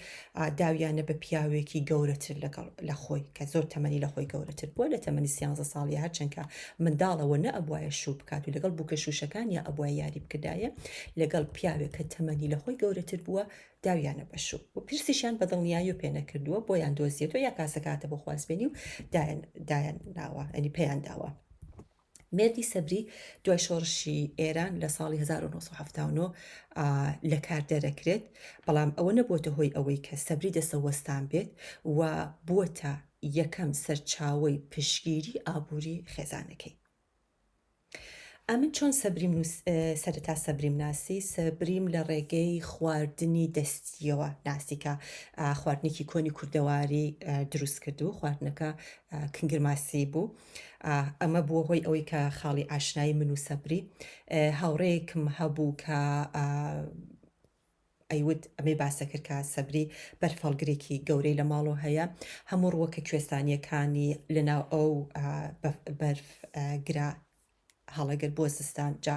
داویانە بە پیاوێکی گەورەتر لە خۆی کە زۆر تەمەنی لە خۆی گەورەتر بووە. لە تەمەنی 13 ساڵیە هەرچەندکە منداڵەوە نە ئەبوایە شوو بکات و لەگەڵ بووکە شوشەکان یا ئەبوای یاری بکردایە لەگەڵ پیاوێک کە تەمەنی لە خۆی گەورەتر بووە داویانە بەشوو و پرسیشیان بە دڵنیایی و پێنەکردووە بۆیان دۆزیێتەوە یا کاسەکاتە بۆ خوازبێنی و دایان ناوە ئەنی پێیان داوە. مێردی سەبری دوای شۆڕشی ئێران لە ساڵی 1970 لە کار دەرەکرێت، بەڵام ئەوە نەبووەتە هۆی ئەوەی کە سەبری دەسەوەستان بێت و بووەتە یەکەم سەرچاوەی پشگیری ئابووری خێزانەکەی. ئەمن چۆن سەبریم سەرەتا سەبریم ناسی؟ سەبریم لە ڕێگەی خواردنی دەستیەوە ناسی کە خواردنێکی کۆنی کوردەواری دروست کردو. خواردنەکە کنگرماسی بوو. ئەمە بووە هۆی ئەوەی کە خاڵی ئاشنایی من و سەبری هاوڕێیەکم هەبوو کە ئەیود ئەمەی باسە کرد کە سەبری بەرفەڵگرێکی گەورەی لە ماڵۆ هەیە، هەموو ڕووەکە کوێستانیەکانی لەناو ئەو بەرفگرا هەڵەگەر بۆ زستان جا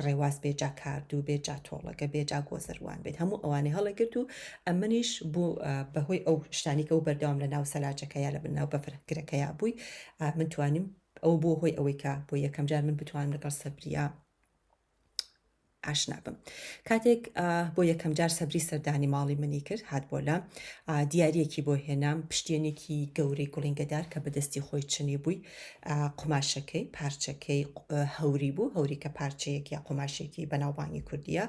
ڕێواز بێ جا کاردوو بێ جا تۆڵەکە بێ جا گۆزەروان بێت هەموو ئەوانەی هەڵەگرت و ئەمەنیش بوو بەهۆی ئەو شتانی کە و بەردەوام لە ناو سەلاجەکەیە لە بناو بەفرگرەکەیا بووی من توانیم ئەو بۆ هۆی ئەوەی کە بۆ یەکەم جار من بتوانم لەگەڵ سەبریە ئاشنا بم کاتێک بۆ یەکەم جار سەبری سەردانی ماڵی منی کرد هات بۆ لە دیارەکی بۆ هێنام پشتێنێکی گەورەی گوڵینگەدار کە بەدەستی خۆی چنی بووی قماشەکەی پارچەکەی هەوری بوو هەوری کە پارچەیەکی یا قماشێکی بەناوبانگی کوردیە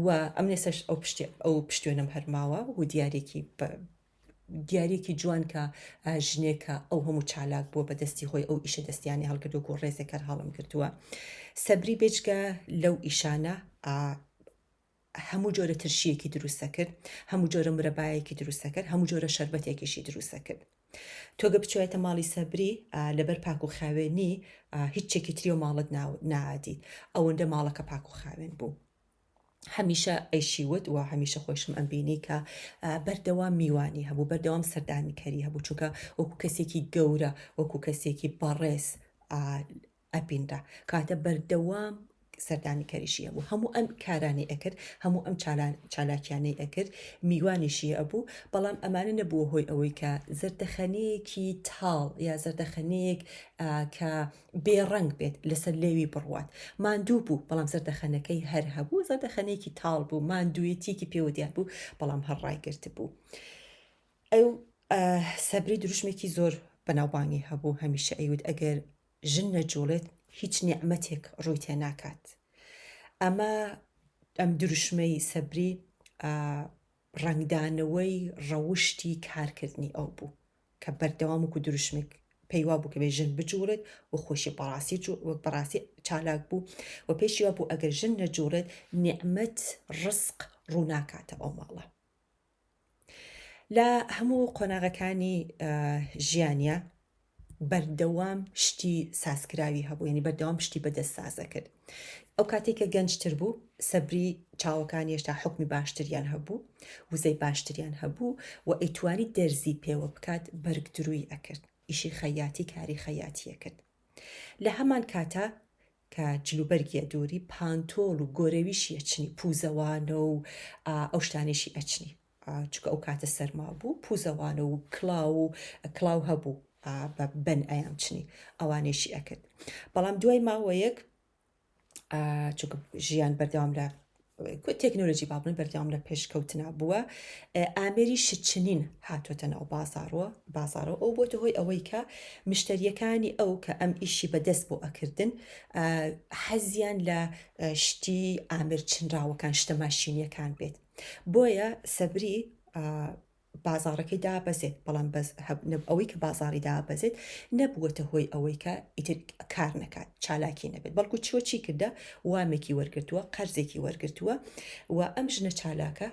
و ئەم نێسەش ئەو پشتێنم هەرماوە و دیارێکی جوان کە ژنێکە ئەو هەموو چالاک بووە بەدەستی خۆی ئەو ئیشە دەستیانی هەڵگرت و ڕێزێکەر هەڵم کردووە سەبری بێجگە لەو ئیشانە هەموو جۆرە ترشیەکی دروستە کرد هەموو جۆرە مرەبایەکی دروستە کرد هەموو جۆرە شەربەتێکیشی دروستە کرد تۆگە بچێتە ماڵی سەبری لەبەر پاک و خاوێنی هیچێکی تری و ماڵت نادیت ئەوەندە ماڵەکە پاک و خاوێن بوو هەمیشە ئەیشیوت و هەمیشە خۆشم ئەمبینی کە بەردەوام میوانی هەبوو بەردەوام سەردانیکەری هەبوو چونکە وەکو کەسێکی گەورە وەکو کەسێکی بەڕێز ئەبینرا کاتە بەردەوام سەردانیکەریشی هەبوو هەموو ئەم کارانی ئەکرد هەموو ئەم چالاکیانەی ئەکرد میوانیشی ئەبوو بەڵام ئەمانە نەبووە هۆی ئەوەی کە زەردەخەنەیەکی تاڵ یا زەردەخەنەیەک کە بێڕەنگ بێت لەسەر لێوی بڕوات ماندوو بوو بەڵام زەردەخەنەکەی هەر هەبوو زەردەخەنەیەکی تاڵ بوو ماندوویەتێکی پێوە دیار بوو بەڵام هەڕایگرت بوو ئەو سەبری دروشمێکی زۆر بەناوبانگی هەبوو هەمیشە ئەیوت ئەگەر ژن نەجوڵێت هیچ نیعمەتێک ڕووی تێ ناکات ئەم دروشمەی سەبری ڕنگدانەوەی ڕەوشتی کارکردنی ئەو بوو کە بەردەوام وکو دروشمێک پێیوا بوو کە بێ ژن بجوڵێت و خۆشی بەڕاستی چالاک بوو و پێشیوا بوو ئەگەر ژن نەجوڵێت نیعمەت ڕزق ڕووناکاتە ئەو ماڵە لە هەموو قۆناغەکانی ژیانە بەردەوام شتی سازکراوی هەبوو ینی بەردەوام شتی بەدەست سازە کرد ئەو کاتێککە گەنجتر بوو سەبری چاوەکان هێشتا حکمی باشتریان هەبوو وزەی باشتریان هەبوو و ئەیتوانی دەرزی پێوە بکات بەرگدروی ئەکرد ئیشی خەیاتی کاری خەیاتیە کرد لە هەمان کاتە کە جلوبەرگیە دووری پانتۆڵ و گۆرەویشی ئەچنی پوزەوانە و ئەو شتانێشی ئەچنی چکە ئەو کاتە سەرما بوو پوزەوانە و کلااو هەبوو بەن ئەیان چنی ئەوانێشی ئەکرد بەڵام دوای ماوەیەک چونکە ژیان بەردەوام لە تەکنۆلۆژی بابن بەردەوام لە پێشکەوتنا بووە ئامێری شتچنین هاتوۆتە ناو بازارەوە ئەو بۆتە هۆی ئەوەی کە مشتریەکانی ئەو کە ئەم ئیشی بەدەست بۆ ئەکردن حەزیان لە شتی ئامر چنراوەکان شتە ماشینیەکان بێت بۆیە سەبری بازارەکەی دابەزێت بەڵام ئەوەی کە بازاری دابەزێت نەبووەتە هۆی ئەوەی کە ئیتر کار نەکات چالاکی نەبێت بەڵکو چی کردە وامێکی وەرگرتووە قەرزێکی وەرگرتووە و ئەم ژنە چالاکە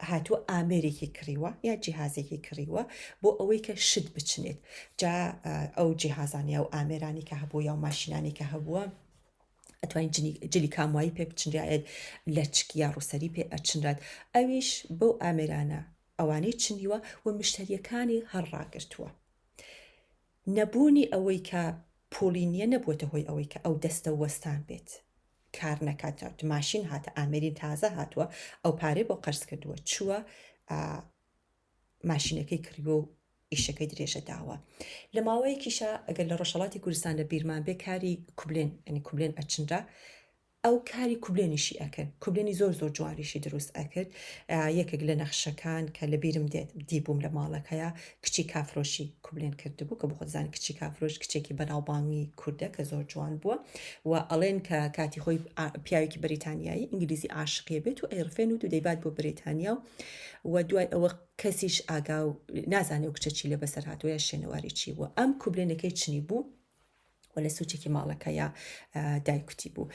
هاتووە ئامێرێکی کڕیوە یا جیهازێکی کڕیوە بۆ ئەوەی کە شت بچنێت جا ئەو جیهازانی و ئامێرانی کە هەبوو یا و ماشینانی کە هەبووە ئەتوانین جلی کاموایی پێ بچنرایەت لە چکی یا ڕووسەری پێ ئەچنرات ئەویش بەو ئامێرانە ئەوانەی چنیوە و مشتریەکانی هەڕاگرتووە نەبوونی ئەوەی کە پۆلی نییە نەبووەتە هۆی ئەوەی کە ئەو دەستە وەستان بێت کار نەکات ماشین هاتە ئامێری تازە هاتووە ئەو پارەی بۆ قەرز کردووە چووە ماشینەکەی کردووە و ئیشەکەی درێژە داوە لە ماوەیەکیشە ئەگەر لە ڕۆژهەڵاتی کوردستان لە بیرمان بێ کاری کوبلێن ینی کوبلێن ئەچنرا ئەو کاری کوبلێنیشی ئەکرد کوبلێنی زۆر جواریشی دروست ئەکرد یەکێک لە نەخشەکان کە لە بیرم دێت دیبووم لە ماڵەکەیە کچی کافرۆشی کوبلێن کردبوو کە بۆ خۆزان کچی کافرۆش کچێکی بەناوبانگی کوردە کە زۆر جوان بووە و ئەڵێن کە کاتی خۆی پیاوێکی بریتانیایی ئینگلیزی عاشقیە بێت و ئەیڕفێن و دەیبات بۆ بریتانیا و دوای ئەوە کەسیش ئاگا و نازانێ و کچە چی لە بەسەر هاتووە یا شوێنەواری چی بووە ئەم کوبلێنەکەی چنی بوو و لە سوچێکی ماڵەکەیە دایکوتی بوو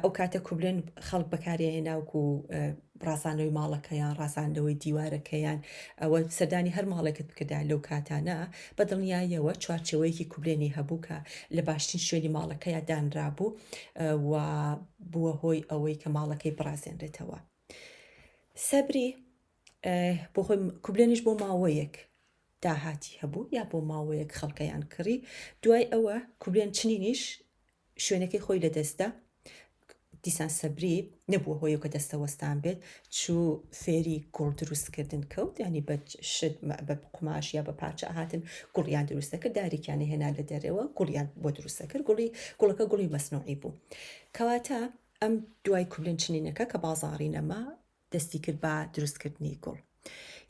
ئەو کاتە کوبلێن خەڵک بەکارێنێ ناوکو ڕازانەوەی ماڵەکەیان ڕازاندەوەی دیوارەکەیان ئەوە سەردانی هەر ماڵێکت بکردا لەو کاتانە بە دڵنیاییەوە چوارچێوەیەکی کوبلێنی هەبوو کە لە باشترین شوێنی ماڵەکەیە دانرا بوو و بووە هۆی ئەوەی کە ماڵەکەی بڕازێنرێتەوە سەبری بۆ خۆی کوبلێنیش بۆ ماوەیەک داهاتی هەبوو یا بۆ ماوەیەک خەڵکەیان کڕی دوای ئەوە کوبلێن چنینیش شوێنەکەی خۆی لە دەستدا دیسان سەبری نەبووە هۆی کە دەستەوەستان بێت چوو فێری گوڵ دروستکردن کەوت ینی بە قماش یا بە پارچە هاتن گوڵیان دروستە کرد داریکیانی هێنا لە دەرەوە گوڵیان بۆ دروستە کرد گوڵەکە گوڵی مەسنوعی بوو کەواتە ئەم دوای کوبلن چنینەکە کە بازاڕی نەما دەستی کرد بە دروستکردنی گوڵ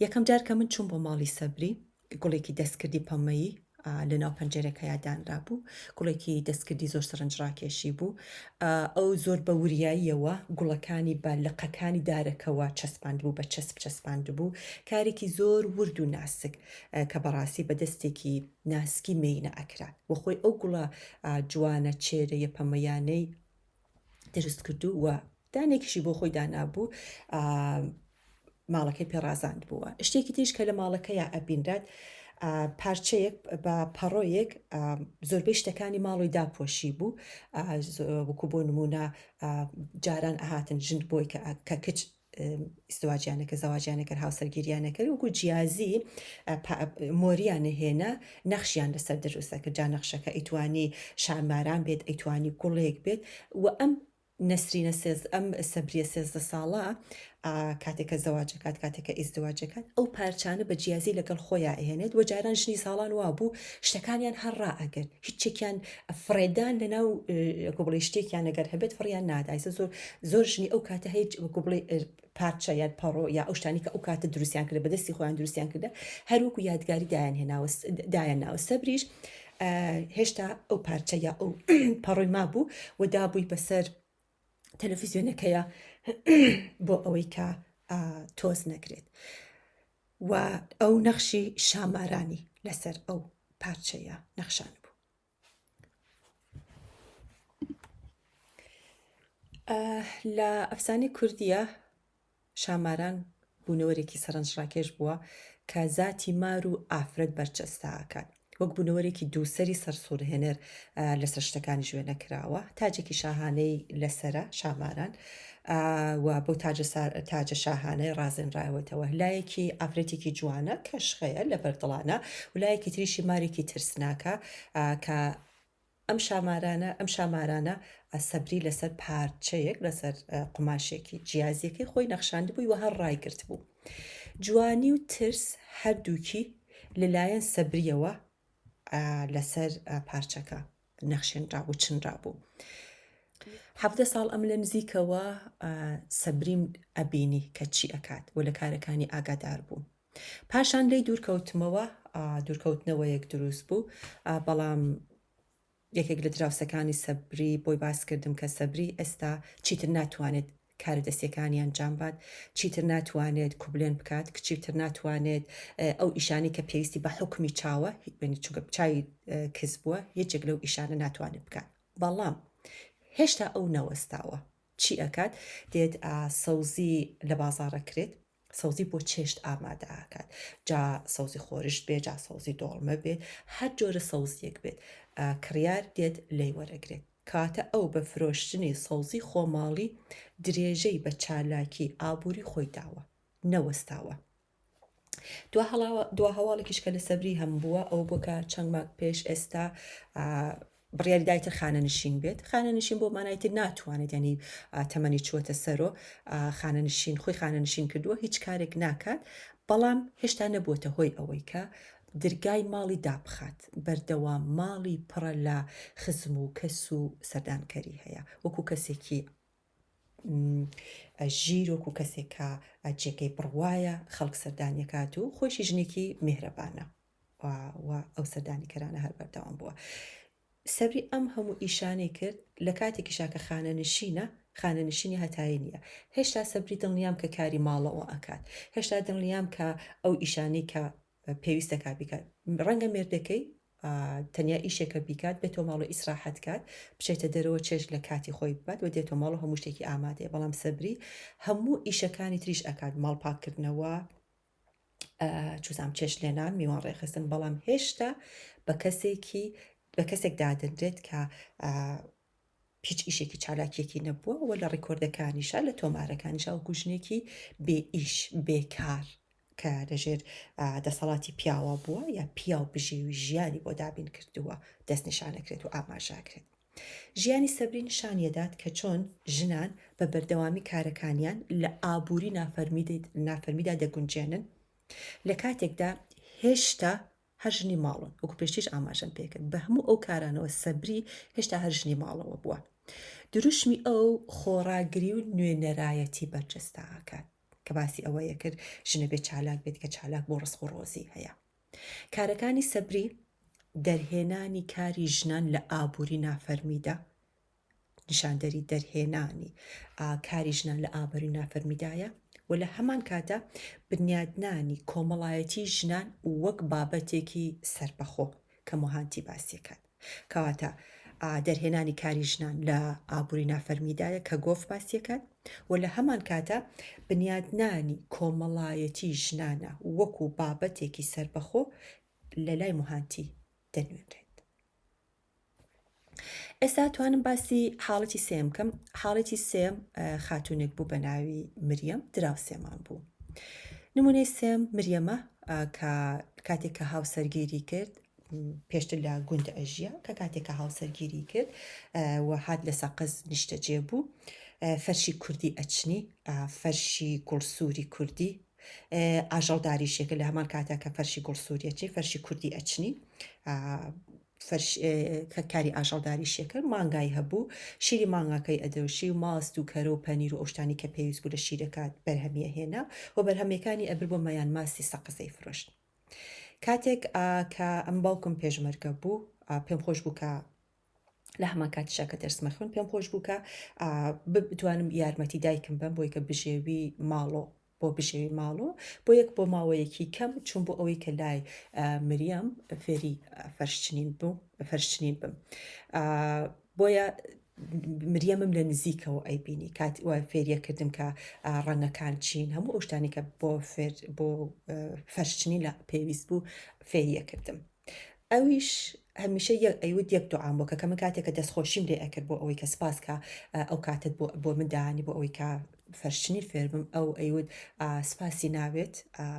یەکەم جار کە من چوون بۆ ماڵی سەبری گوڵێکی دەستکردی پەمەیی لە ناو پەنجەرەکەیا دانرا بوو گوڵێکی دەستکردی زۆر سەرنجڕاکێشی بوو ئەو زۆر بە وریاییەوە گوڵەکانی بە لقەکانی دارەکەەوە چەسپاند بوو بە چەسب چەسپاند بوو کارێکی زۆر ورد و ناسک کە بەڕاستی بە دەستێکی ناسکی مینە ئەکرات وە خۆی ئەو گوڵە جوانە چێرەیە پەمەیانەی دروست کردو و دانێکیشی بۆ خۆی دانابوو ماڵەکەی پێڕازاند بووە شتێکی تیش کە لە ماڵەکەیە ئەبینرات پارچەیەک بە پەڕۆیەک زۆربەی شتەکانی ماڵۆی داپۆشی بوو وەکو بۆ نمونە جاران ئاهاتن ژند بۆی کە کچ ئیسواجیانەکە زەواجیانەکە هاوسەرگیریانەکەی وەکو جیازی مۆریانە هێنا نەخشیان لەسەر دروستەکە جا نەخشەکە ئەیتوانی شاماران بێت ئەیتوانی گوڵێک بێت و ئەم نەسرینە ئەم سەبریە 13 ساڵە کاتێکە زەواجەکات کاتێکە ئیزدواجەکات ئەو پارچانە بە جیازی لەگەڵ خۆیان ئەهێنێت و جاران ژنی ساڵان وا بوو شتەکانیان هەرڕا ئەگەر هیچێکیان فرێدان لەناو بڵێ شتێکیان ئەگەر هەبێت فڕیان نادایسە زۆر ژنی ئەو کاتە هیچ وەکو بڵێ پارچە یان پەڕۆ یا ئەو شتانی کە ئەو کاتە دروستیان کردە بەدەستی خۆیان دروستیان کردە هەروەکو یادگاری دایان ناوە سەبریش هێشتا ئەو پارچە یا ئەو پەڕۆی مابوو و دابووی بەسەر تەلەڤیزیۆنەکەیە بۆ ئەوەی کە تۆز نەکرێت و ئەو نەخشی شامارانی لەسەر ئەو پارچەیە نەخشان بوو لە ئەفسانەی کوردیە شاماران بوونەوەرێکی سەرنجڕاکێش بووە کە زاتی مار و ئافرەت بەرچەستە ئاکات وەک بوونەوەرێکی دووسەری سەرسوورهێنەر لەسەر شتەکانی ژوێنە کراوە تاجێکی شاهانەی لەسرە شاماران و بۆ تاجە شاهانەی ڕازێنراوەتەوە لایەکی ئافرەتێکی جوانە کەشخەیە لە بەردڵانە و لایەکی تریشی مارێکی ترسناکە کە ئەم شامارانە سەبری لەسەر پارچەیەک لەسەر قماشێکی جیازیەکەی خۆی نەخشاند بووی و هەر ڕایگرت بوو جوانی و ترس هەردووکی لەلایەن سەبریەوە لەسەر پارچەکە نەخشێنرا و چنرا بوو 17 ساڵ ئەم لە نزیکەوە سەبریم ئەبینی کە چی ئەکات و لە کارەکانی ئاگادار بوو پاشان لی دوورکەوتنەوەیەک دروست بوو بەڵام یەکێک لە دراوسەکانی سەبری بۆی باس کردم کە سەبری ئێستا چیتر ناتوانێت کارە دەستیەکانی ئەنجام بات چیتر ناتوانێت کوبلێن بکات کچیتر ناتوانێت ئەو ئیشانی کە پێویستی بە حکمی چاوە چونکە چای کەس بووە یەکێک لەو ئیشانە ناتوانێت بکات بەڵام هێشتا ئەو نەوەستاوە چی ئەکات دێت سەوزی لە بازاڕە کرێت سەوزی بۆ چێشت ئامادە ئاکات جا سەوزی خۆرشت بێت جا سەوزی دۆڵمە بێت هەر جۆرە سەوزیەک بێت کڕیار دێت لێی وەرەگرێت کاتە ئەو بە فرۆشتنی سەوزی خۆماڵی درێژەی بە چالاکی ئابووری خۆی داوە نەوەستاوە دوا هەواڵێکیش کە لە سەبری هەم بووە ئەو بۆکە چەند ماک پێش ئێستا بڕیاری دایتر خانەنشین بێت خانەنشین بۆ مانایتر ناتوانێت ینی تەمەنی چووەتە سەرۆ خانەنشین خۆی خانەنشین کردووە هیچ کارێک ناکات بەڵام هێشتا نەبووتە هۆی ئەوەی کە درگای ماڵی دابخات بەردەوام ماڵی پڕە لە خزم و کەس و سەردانکەری هەیە وەکو کەسێکی ژیر وەکو کەسێکە جێگەی بڕوایە خەڵک سەردانیەکات و خۆشی ژنێکی میهرەبانە و ئەو سەردانی کەرانە هەر بەردەوام بووە سەبری ئەم هەموو ئیشانەی کرد لە کاتێکی شاکە خانەنشینی هەتایی نییە هێشتا سەبری دڵنیام کە کاری ماڵەوە ئەکات هێشتا دڵنیام کە ئەو ئیشانەی کە پێویستەکە بیکات ڕەنگە مێردەکەی تەنیا ئیشێکە بیکات بێتۆ ماڵە ئیسراحەت کات بچێتە دەرەوە چێژ لە کاتی خۆی بات و دێتۆ ماڵە هەموو شتێکی ئامادەیە بەڵام سەبری هەموو ئیشەکانی تریش ئەکات ماڵ پاکردنەوە چوزام چێش لێنان میوان ڕێخستن بەڵام هێشتا بە کەسێک دادەنرێت کە هیچ ئیشێکی چالاکیەکی نەبووە و لە ڕێکۆردەکانیشە لە تۆمارەکانیشە و گوژنێکی بێ ئیش بێکار کە لەژێر دەسەڵاتی پیاوە بووە یا پیا و بژێوی ژیانی بۆ دابین کردووە دەستنیشانەکرێت و ئاماژاکرێت ژیانی سەبری نیشانیەدات کە چۆن ژنان بە بەردەوامی کارەکانیان لە ئابووری نافەرمیدا دەگونجێنن لە کاتێکدا هێشتا هەر ژنی ماڵن وەکو پێشتیش ئاماژەم پێکرد بە هەموو ئەو کارانەوە سەبری هێشتا هەر ژنی ماڵەوە بووە دروشمی ئەو خۆڕاگری و نوێنەرایەتی بەرجەستاکات کە باسی ئەوەیە کرد ژنە بێت چالاک بێت کە چالاک بۆ ڕسق و ڕۆزی هەیە کارەکانی سەبری دەرهێنانی کاری ژنان لە ئابووری نافەرمیدا نیشاندەری دەرهێنانی کاری ژنان لە ئابووری نافەرمیدایە و لە هەمان کاتە بنیادنانی کۆمەڵایەتی ژنان وەک بابەتێکی سەربەخۆ کە موهانتی باسیەکات کەواتە دەرهێنانی کاری ژنان لە ئابووری نافەرمیدایە کە گۆف باسیەکات و لە هەمان کاتە بنیادنانی کۆمەڵایەتی ژنانە وەکو بابەتێکی سەربەخۆ لە لای موهانتی دەنوێنرێت ئێستا توانم باسی حاڵەتی سێم بکەم حاڵەتی سێم خاتوونێک بوو بە ناوی مریەم دراو سێمان بوو نمونەی سێم مریەمە کە کاتێک کە هاوسەرگیری کرد پێشتر لە گوندە ئەژیا کە کاتێک کە هاوسەرگیری کرد و هات لە سەقز نیشتەجێ بوو فەرشی کوردی ئەچنی فەرشی گوڵسووری کوردی ئاژەڵداریشێکە لە هەمان کاتە کە فەرشی گوڵسووریەچی فەرشی کوردی ئەچنی کاری ئاژەڵداریشێکرد مانگای هەبوو شیری مانگاکەی ئەدەوشی و ماست و کەرە و پەنیر و ئەوشتانی کە پێویست بوو لە شیرەکات بەرهەمیە هێنا و بەرهەمەکانی ئەبر بۆ مەیان ماسی سەقزەی فرۆشت کاتێک کە ئەم باوکم پێشمەرگە بوو پێم خۆش بوو کە لە هەمان کاتیشا کە دەرسمە خوێن پێم خۆش بوو کە بتوانم یارمەتی دایکم بم بۆی کە بژێوی ماڵۆ بۆ بژێوی ماڵۆ بۆ یەک بۆ ماوەیەکی کەم چون بۆ ئەوەی کە لای مریەم فێری فەرشچنین بم بۆیە مریەمم لە نزیکەوە ئەیبینی کات فێریەکردم کە ڕەنگەکان چین هەموو ئەو شتانی کە بۆ فەرشچنی لە پێویست بوو فێریەکردم ئەویش هەمیشە ئەیود یەک دوعام بۆ کە من کاتێک کە دەستخۆشیم لێ ئەکرد بۆ ئەوەی کە سپاس کە ئەو کاتت بۆ مندانی بۆ ئەوەی کە فەرشچنی فێربم ئەو ئەیود سپاسی ناوێت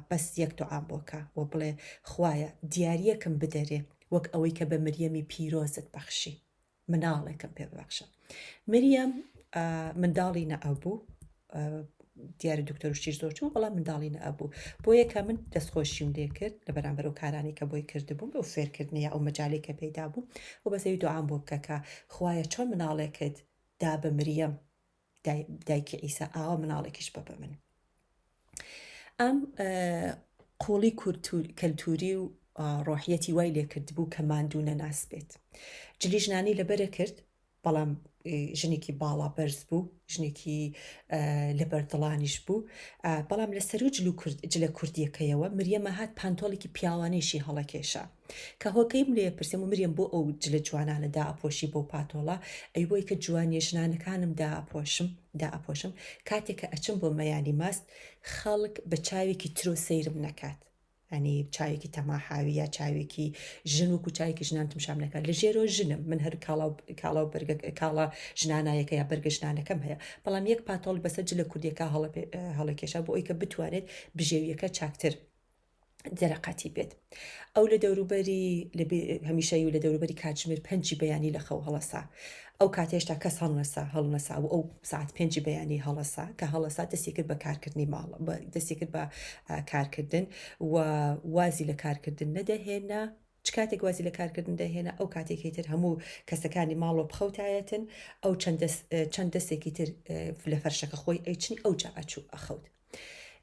بەس یەک دوعام بۆکە و بڵێ خوایە دیاریەکەم بدەرێ وەک ئەوەی کە بە مریەمی پیرۆزت بەخشی مناڵێکم پێ ببەخشە مریەم منداڵی نەئەبوو دیارە دکتۆر شتیش زۆر چوو بەڵام منداڵی نەئەبوو بۆ یەکە من دەستخۆشیم لێ کرد لە بەرامبەر و کارانی کە بۆی کردبووم بۆ فێرکردنی یا ئەو مەجاالێک کە پێیدا بوو و بەسەوی دوعام بۆ بکە خوایە چۆن مناڵێکت دا بە مریەم دایکی ئیسا ئاوا مناڵێکیش بە من ئەم قوڵی کەلتوری و ڕۆحیەتی وای لێ کرد بوو کە ماندوو نەناس بێت جلی ژنانی لەبەرە کرد بەڵام ژنێکی باڵا بەرز بوو ژنێکی لەبەردڵانیش بوو بەڵام لە سەر و جلە کوردیەکەیەوە مریەمە هات پانتۆڵێکی پیاوانێشی هەڵەکێشە کە هۆکەیم لێ پرسێم و مریەم بۆ ئەو جلە جوانانە دائپۆشی بۆ پاتۆڵە ئەی بۆی کە جوانی ژنانەکانم دائپۆشم کاتێک کە ئەچم بۆ مەیانی ماست خەڵک بە چاوێکی ترۆ سەیرم نەکات ئەنی چاوێکی تەماحاوی یا چاوێکی ژن وکو چاوێکی ژنانتم شام نەکات لە ژێرۆ ژنم من هەر کاڵا و کاڵا ژنانایەکە یا بەرگە ژنانەکەم هەیە بەڵام یەک پاتۆڵ بەسەر جلە کوردیەکە هەڵەکێشا بۆ ئەوی کە بتوانێت بژێویەکە چاکتر جەرەقەتی بێت ئەو لە دەوروبەری هەمیشەی و لە دەوروبەری کاتژمێر 5 بەیانی لە خەو هەڵەسا ئەو کاتێشتا کەس هەڵنەسا و ئەو ساعت 5 بەیانی هەڵەسا کە هەڵەسا دەستی کرد بە کارکردنی ماڵ دەستی کرد بە کارکردن و وازی لە کارکردن نەدەهێنا کاتێک وازی لە کارکردن دەهێنا ئەو کاتێکی تر هەموو کەسەکانی ماڵۆ بخەوتایەتن ئەو چەند دەستێکی تر لە فەرشەکە خۆی ئەیچنی ئەو جا ئەچوو ئەخەوت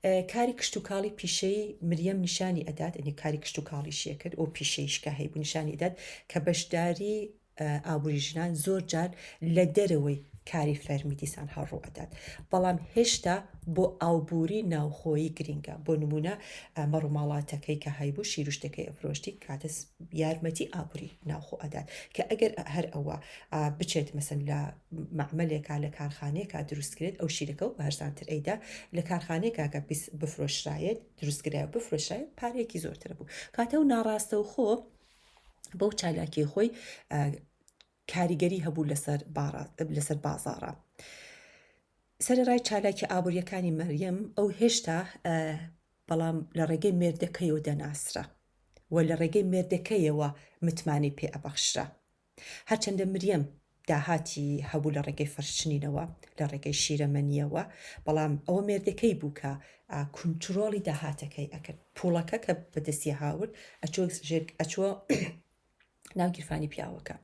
کاری کشت و کاڵی پیشەی مریەم نیشانی ئەدات ئەنی کاری کشت و کاڵیشیە کرد ئەو پیشەیشکە هەیبوو نیشانی ئەدات کە بەشداری ئابووری ژنان زۆر جار لە دەرەوەی کاری فەرمی دیسان هەڕوو ئەدات بەڵام هێشتا بۆ ئاوبووری ناوخۆیی گرینگە بۆ نمونە مەڕووماڵاتەکەی کە هەیبوو شیرشتەکەی ئەفرۆشتی کاتەس یارمەتی ئابووری ناوخۆ ئەدات کە ئەگەر هەر ئەوە بچێت مەسن لە معمەلێکا لە کارخانەیەکا دروستکرێت ئەو شیرەکە و بەهرزانتر ئەیدا لە کارخانەیەکاکە بفرۆشرایەت دروستکرایە بفرۆشایەت پارەیەکی زۆرتر بوو کاتە و ناڕاستە و خۆ بەو چالاکی خۆی کاریگەری هەبوو لەسەر بازاڕە سەرەڕای چالاکی ئابوووریەکانی مەریەم ئەو هێشتا بەڵام لە ڕێگەی مێردەکەیەوە دەناسرە و لە ڕێگەی مێردەکەیەوە متمانی پێ ئەبەخشرا هەرچەندە مریەم داهاتی هەبوو لە ڕێگەی فەرشتنینەوە لە ڕێگەی شیرەمەنیەوە بەڵام ئەوە مێردەکەی بوو کە کنترۆڵی داهاتەکەی ئەکرد پوڵەکە کە بەدەستی هاورد ئەچووە ناو گیرفانی پیاوەکە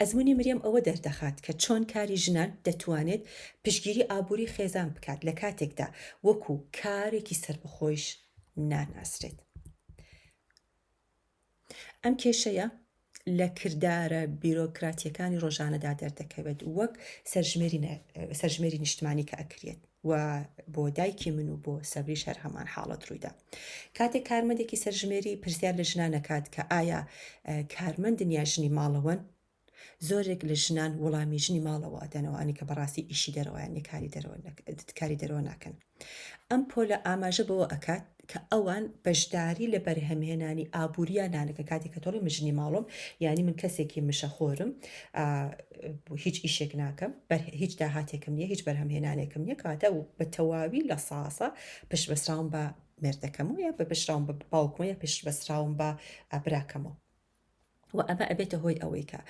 ئەزمموی مریەم ئەوە دەردەخات کە چۆن کاری ژنان دەتوانێت پشگیری ئابووری خێزان بکات لە کاتێکدا وەکو کارێکی سربەخۆیش ناناسرێت ئەم کێشەیە لە کردارە بیرۆکراتیەکانی ڕۆژانەدا دەردەکەوێت وەک سەرژمێری نیشتمانی کە ئەکرێت و بۆ دایکی من و بۆ سەبریش هەر هەمان حاڵەت ڕوویدا کاتێک کارمەندێکی سەرژمێری پرسیار لە ژنان نەکات کە ئایا کارمەندن یا ژنی ماڵەوەن زۆرێک لە ژنان وەڵامی ژنی ماڵەوە دەنەوەانی کە بەڕاستی ئیشی دەرەوەیان کاری دەرەوە ناکەن ئەم پۆلە ئاماژە بەوە ئەکات کە ئەوان بەشداری لە بەرهەمهێنانی ئابوووریان نانەکە کاتێک کە تۆڵی مژنی ماڵم یعنی من کەسێکی مشەخۆرم هیچ ئیشێک ناکەم هیچ داهاتێکم نییە هیچ بەرهەمهێنانێکم نییە کاتە و بە تەواوی لە ساسە پشت بەسراوم بە مێردەکەمەوە یا بە بەشراوم بە باوکمە یا پشت بەسراوم بە براکەمەوە و ئەمە ئەبێتە هۆی ئەوەی کە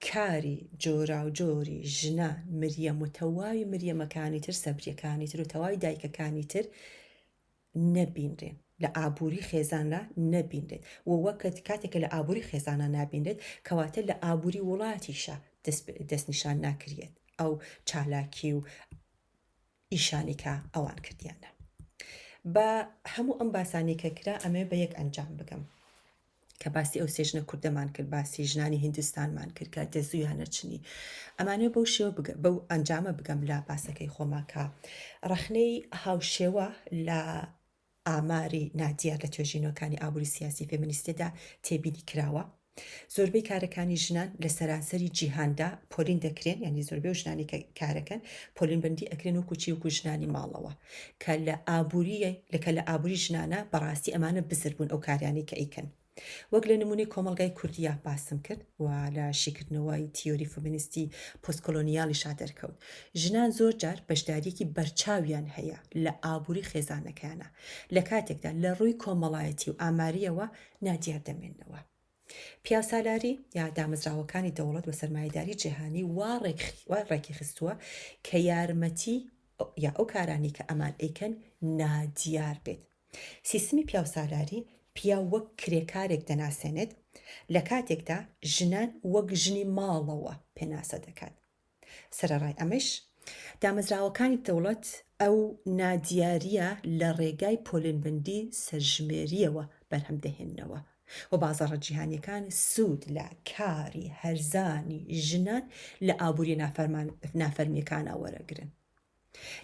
کاری جۆرا و جۆری ژنان مریەم و تەواوی مریەمەکانی تر سەبریەکانی تر و تەواوی دایکەکانی تر نەبینرێن لە ئابووری خێزانە نەبینرێت و وەکت کاتێکە لە ئابووری خێزانە نابینرێت کەواتە لە ئابووری وڵاتیشە دەستنیشان ناکرێت ئەو چالاکی و ئیشانێکە ئەوان کردیانە بە هەموو ئەم باسانی کە کرا ئەمێ بە یەک ئەنجام بگەم کە باسی ئەو سێژنە کوردەمان کرد باسی ژنانی هیندستانمان کرد کە دەزویانە چنی ئەمانە بەو شێوە بەو ئەنجامە بگەم لە باسەکەی خۆماکە ڕەخنەی هاوشێوە لە ئاماری نادیار لە توێژینەوەکانی ئابووری سیاسی فێمینیستێدا تێبینی کراوە زۆربەی کارەکانی ژنان لە سەرانسەری جیهاندا پۆلین دەکرێن یعنی زۆربەی و ژنانی کارەکەن پۆلین بەندی ئەکرێن وەکو چی وەکو ژنانی ماڵەوە کە لە ئابووری ژنانە بەڕاستی ئەمانە بزر بوون ئەو کاریانی کە ئەیکەن وەک لە نمونەی کۆمەلگای کوردیا باسم کرد و لە شیکردنەوەی تیۆری فۆمینیستی پۆستکۆلۆنیالیشا دەرکەوت ژنان زۆر جار بەشداریەکی بەرچاویان هەیە لە ئابووری خێزانەکانە لە کاتێکدا لە ڕووی کۆمەڵایەتی و ئاماریەوە نادیار دەمێنەوە پیاوسالاری یا دامەزراوەکانی دەوڵەت و سەرمایه‌داری جیهانی وا ڕێکی خستووە کە یارمەتی یا ئەو کارانی کە ئەمان ئەیکەن نادیار بێت سیستمی پیاوسالاری پیا وەک کرێکارێک دەناسێنێت لە کاتێکدا ژنان وەک ژنی ماڵەوە پێناسە دەکات سەرەڕای ئەمەش دامەزراوەکانی دەوڵەت ئەو نادیاریە لە ڕێگای پۆلینبندی سەرژمێریەوە بەرهەم دەهێننەوە و بازاڕە جیهانیەکان سوود لە کاری هەرزانی ژنان لە ئابووری نافەرمیەکانە وەرەگرن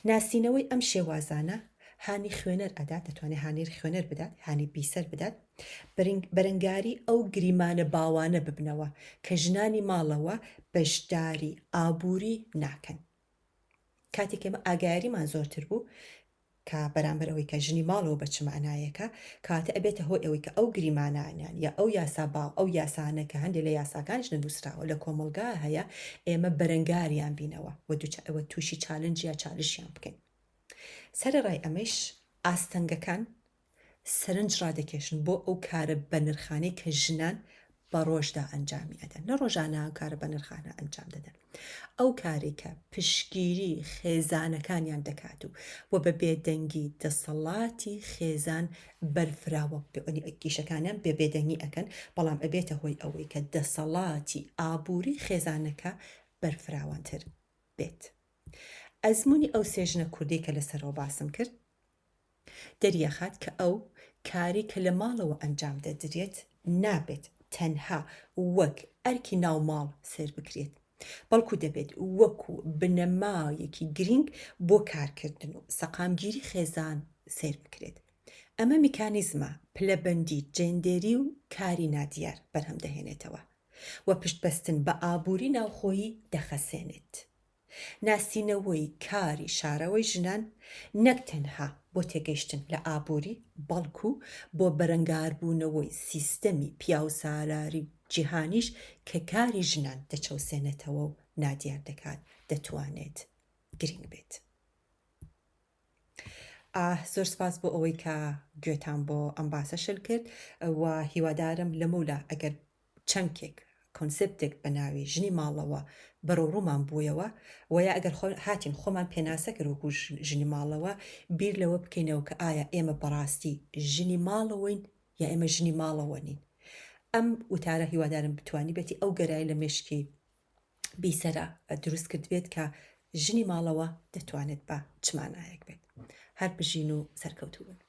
ناسینەوەی ئەم شێوازانە هانی خوێنەر ئەدات دەتوانێت هانیر خوێنەر بدات هانی بیسەر بدات بەرەنگاری ئەو گریمانە باوانە ببنەوە کە ژنانی ماڵەوە بەشداری ئابووری ناکەن کاتێک ئێمە ئاگاریمان زۆرتر بوو کە بەرامبەر ئەوەی کە ژنی ماڵەوە بە چمانایەکە کاتە ئەبێتە هۆی ئەوەی کە ئەو گریمانانیان یا ئەو یاسا باو ئەو یاسانە کە هەندێک لە یاساکانش نەنووسراوە لە کۆمەلگا هەیە ئێمە بەرەنگاریان بینەوە و تووشی چالنج یا چالشیان بکەین سەرەڕای ئەمەش ئاستەنگەکان سەرنج ڕادەکێشن بۆ ئەو کارە بە نرخانەی کە ژنان بە ڕۆژدا ئەنجامی ئەدەن لە ڕۆژانە کارە بە نرخانە ئەنجام دەدەن ئەو کارێکە پشگیری خێزانەکانیان دەکات و بە بێدەنگی دەسەڵاتی خێزان بەرفراوە کیشەکانیان بێ بێدەنگی ئەکەن بەڵام ئەبێتە هۆی ئەوەی کە دەسەڵاتی ئابووری خێزانەکە بەرفراوانتر بێت ئەزمموی ئەو سێژنە کوردی کە لەسەرەوە باسم کرد دەریەخات کە ئەو کاری کە لە ماڵەوە ئەنجام دەدرێت نابێت تەنها وەک ئەرکی ناوماڵ سێر بکرێت بەڵکو دەبێت وەکو بنەمایەکی گرنگ بۆ کارکردن و سەقامگیری خێزان سێر بکرێت ئەمە میکانیزمە پلەبەندی جێندێری و کاری نادیار بەرهەم دەهێنێتەوە و پشتبەستن بە ئابووری ناوخۆیی دەخەسێنێت ناسینەوەی کاری شارەوەی ژنان نەک تەنها بۆ تێگەیشتن لە ئابووری بەڵکو بۆ بەرەنگاربوونەوەی سیستەمی پیاوسالاری جیهانیش کە کاری ژنان دەچەوسێنێتەوە و نادیار دەکات دەتوانێت گرنگ بێت زۆر سپاس بۆ ئەوەی کە گوێتان بۆ ئەم باسە شل کرد و هیوادارم لەمەولا ئەگەر چەمکێک کۆنسپتێک بە ناوی ژنی ماڵەوە بەرەو ڕوومان بوویەوە ویا ئەگەر هاتین خۆمان پێناسە کردوەکو ژنی ماڵەوە بیر لەوە بکەینەوە کە ئایا ئێمە بەڕاستی ژنی ماڵەوەین یا ئێمە ژنی ماڵەوە نین. ئەم وتارە هیوادارم بتوانی بێتی ئەو گەرای لە مشکی بیسەرە دروست کرد بێت کە ژنی ماڵەوە دەتوانێت بە چمانایەک بێت. هەر بژین و سەرکەوتوو بن.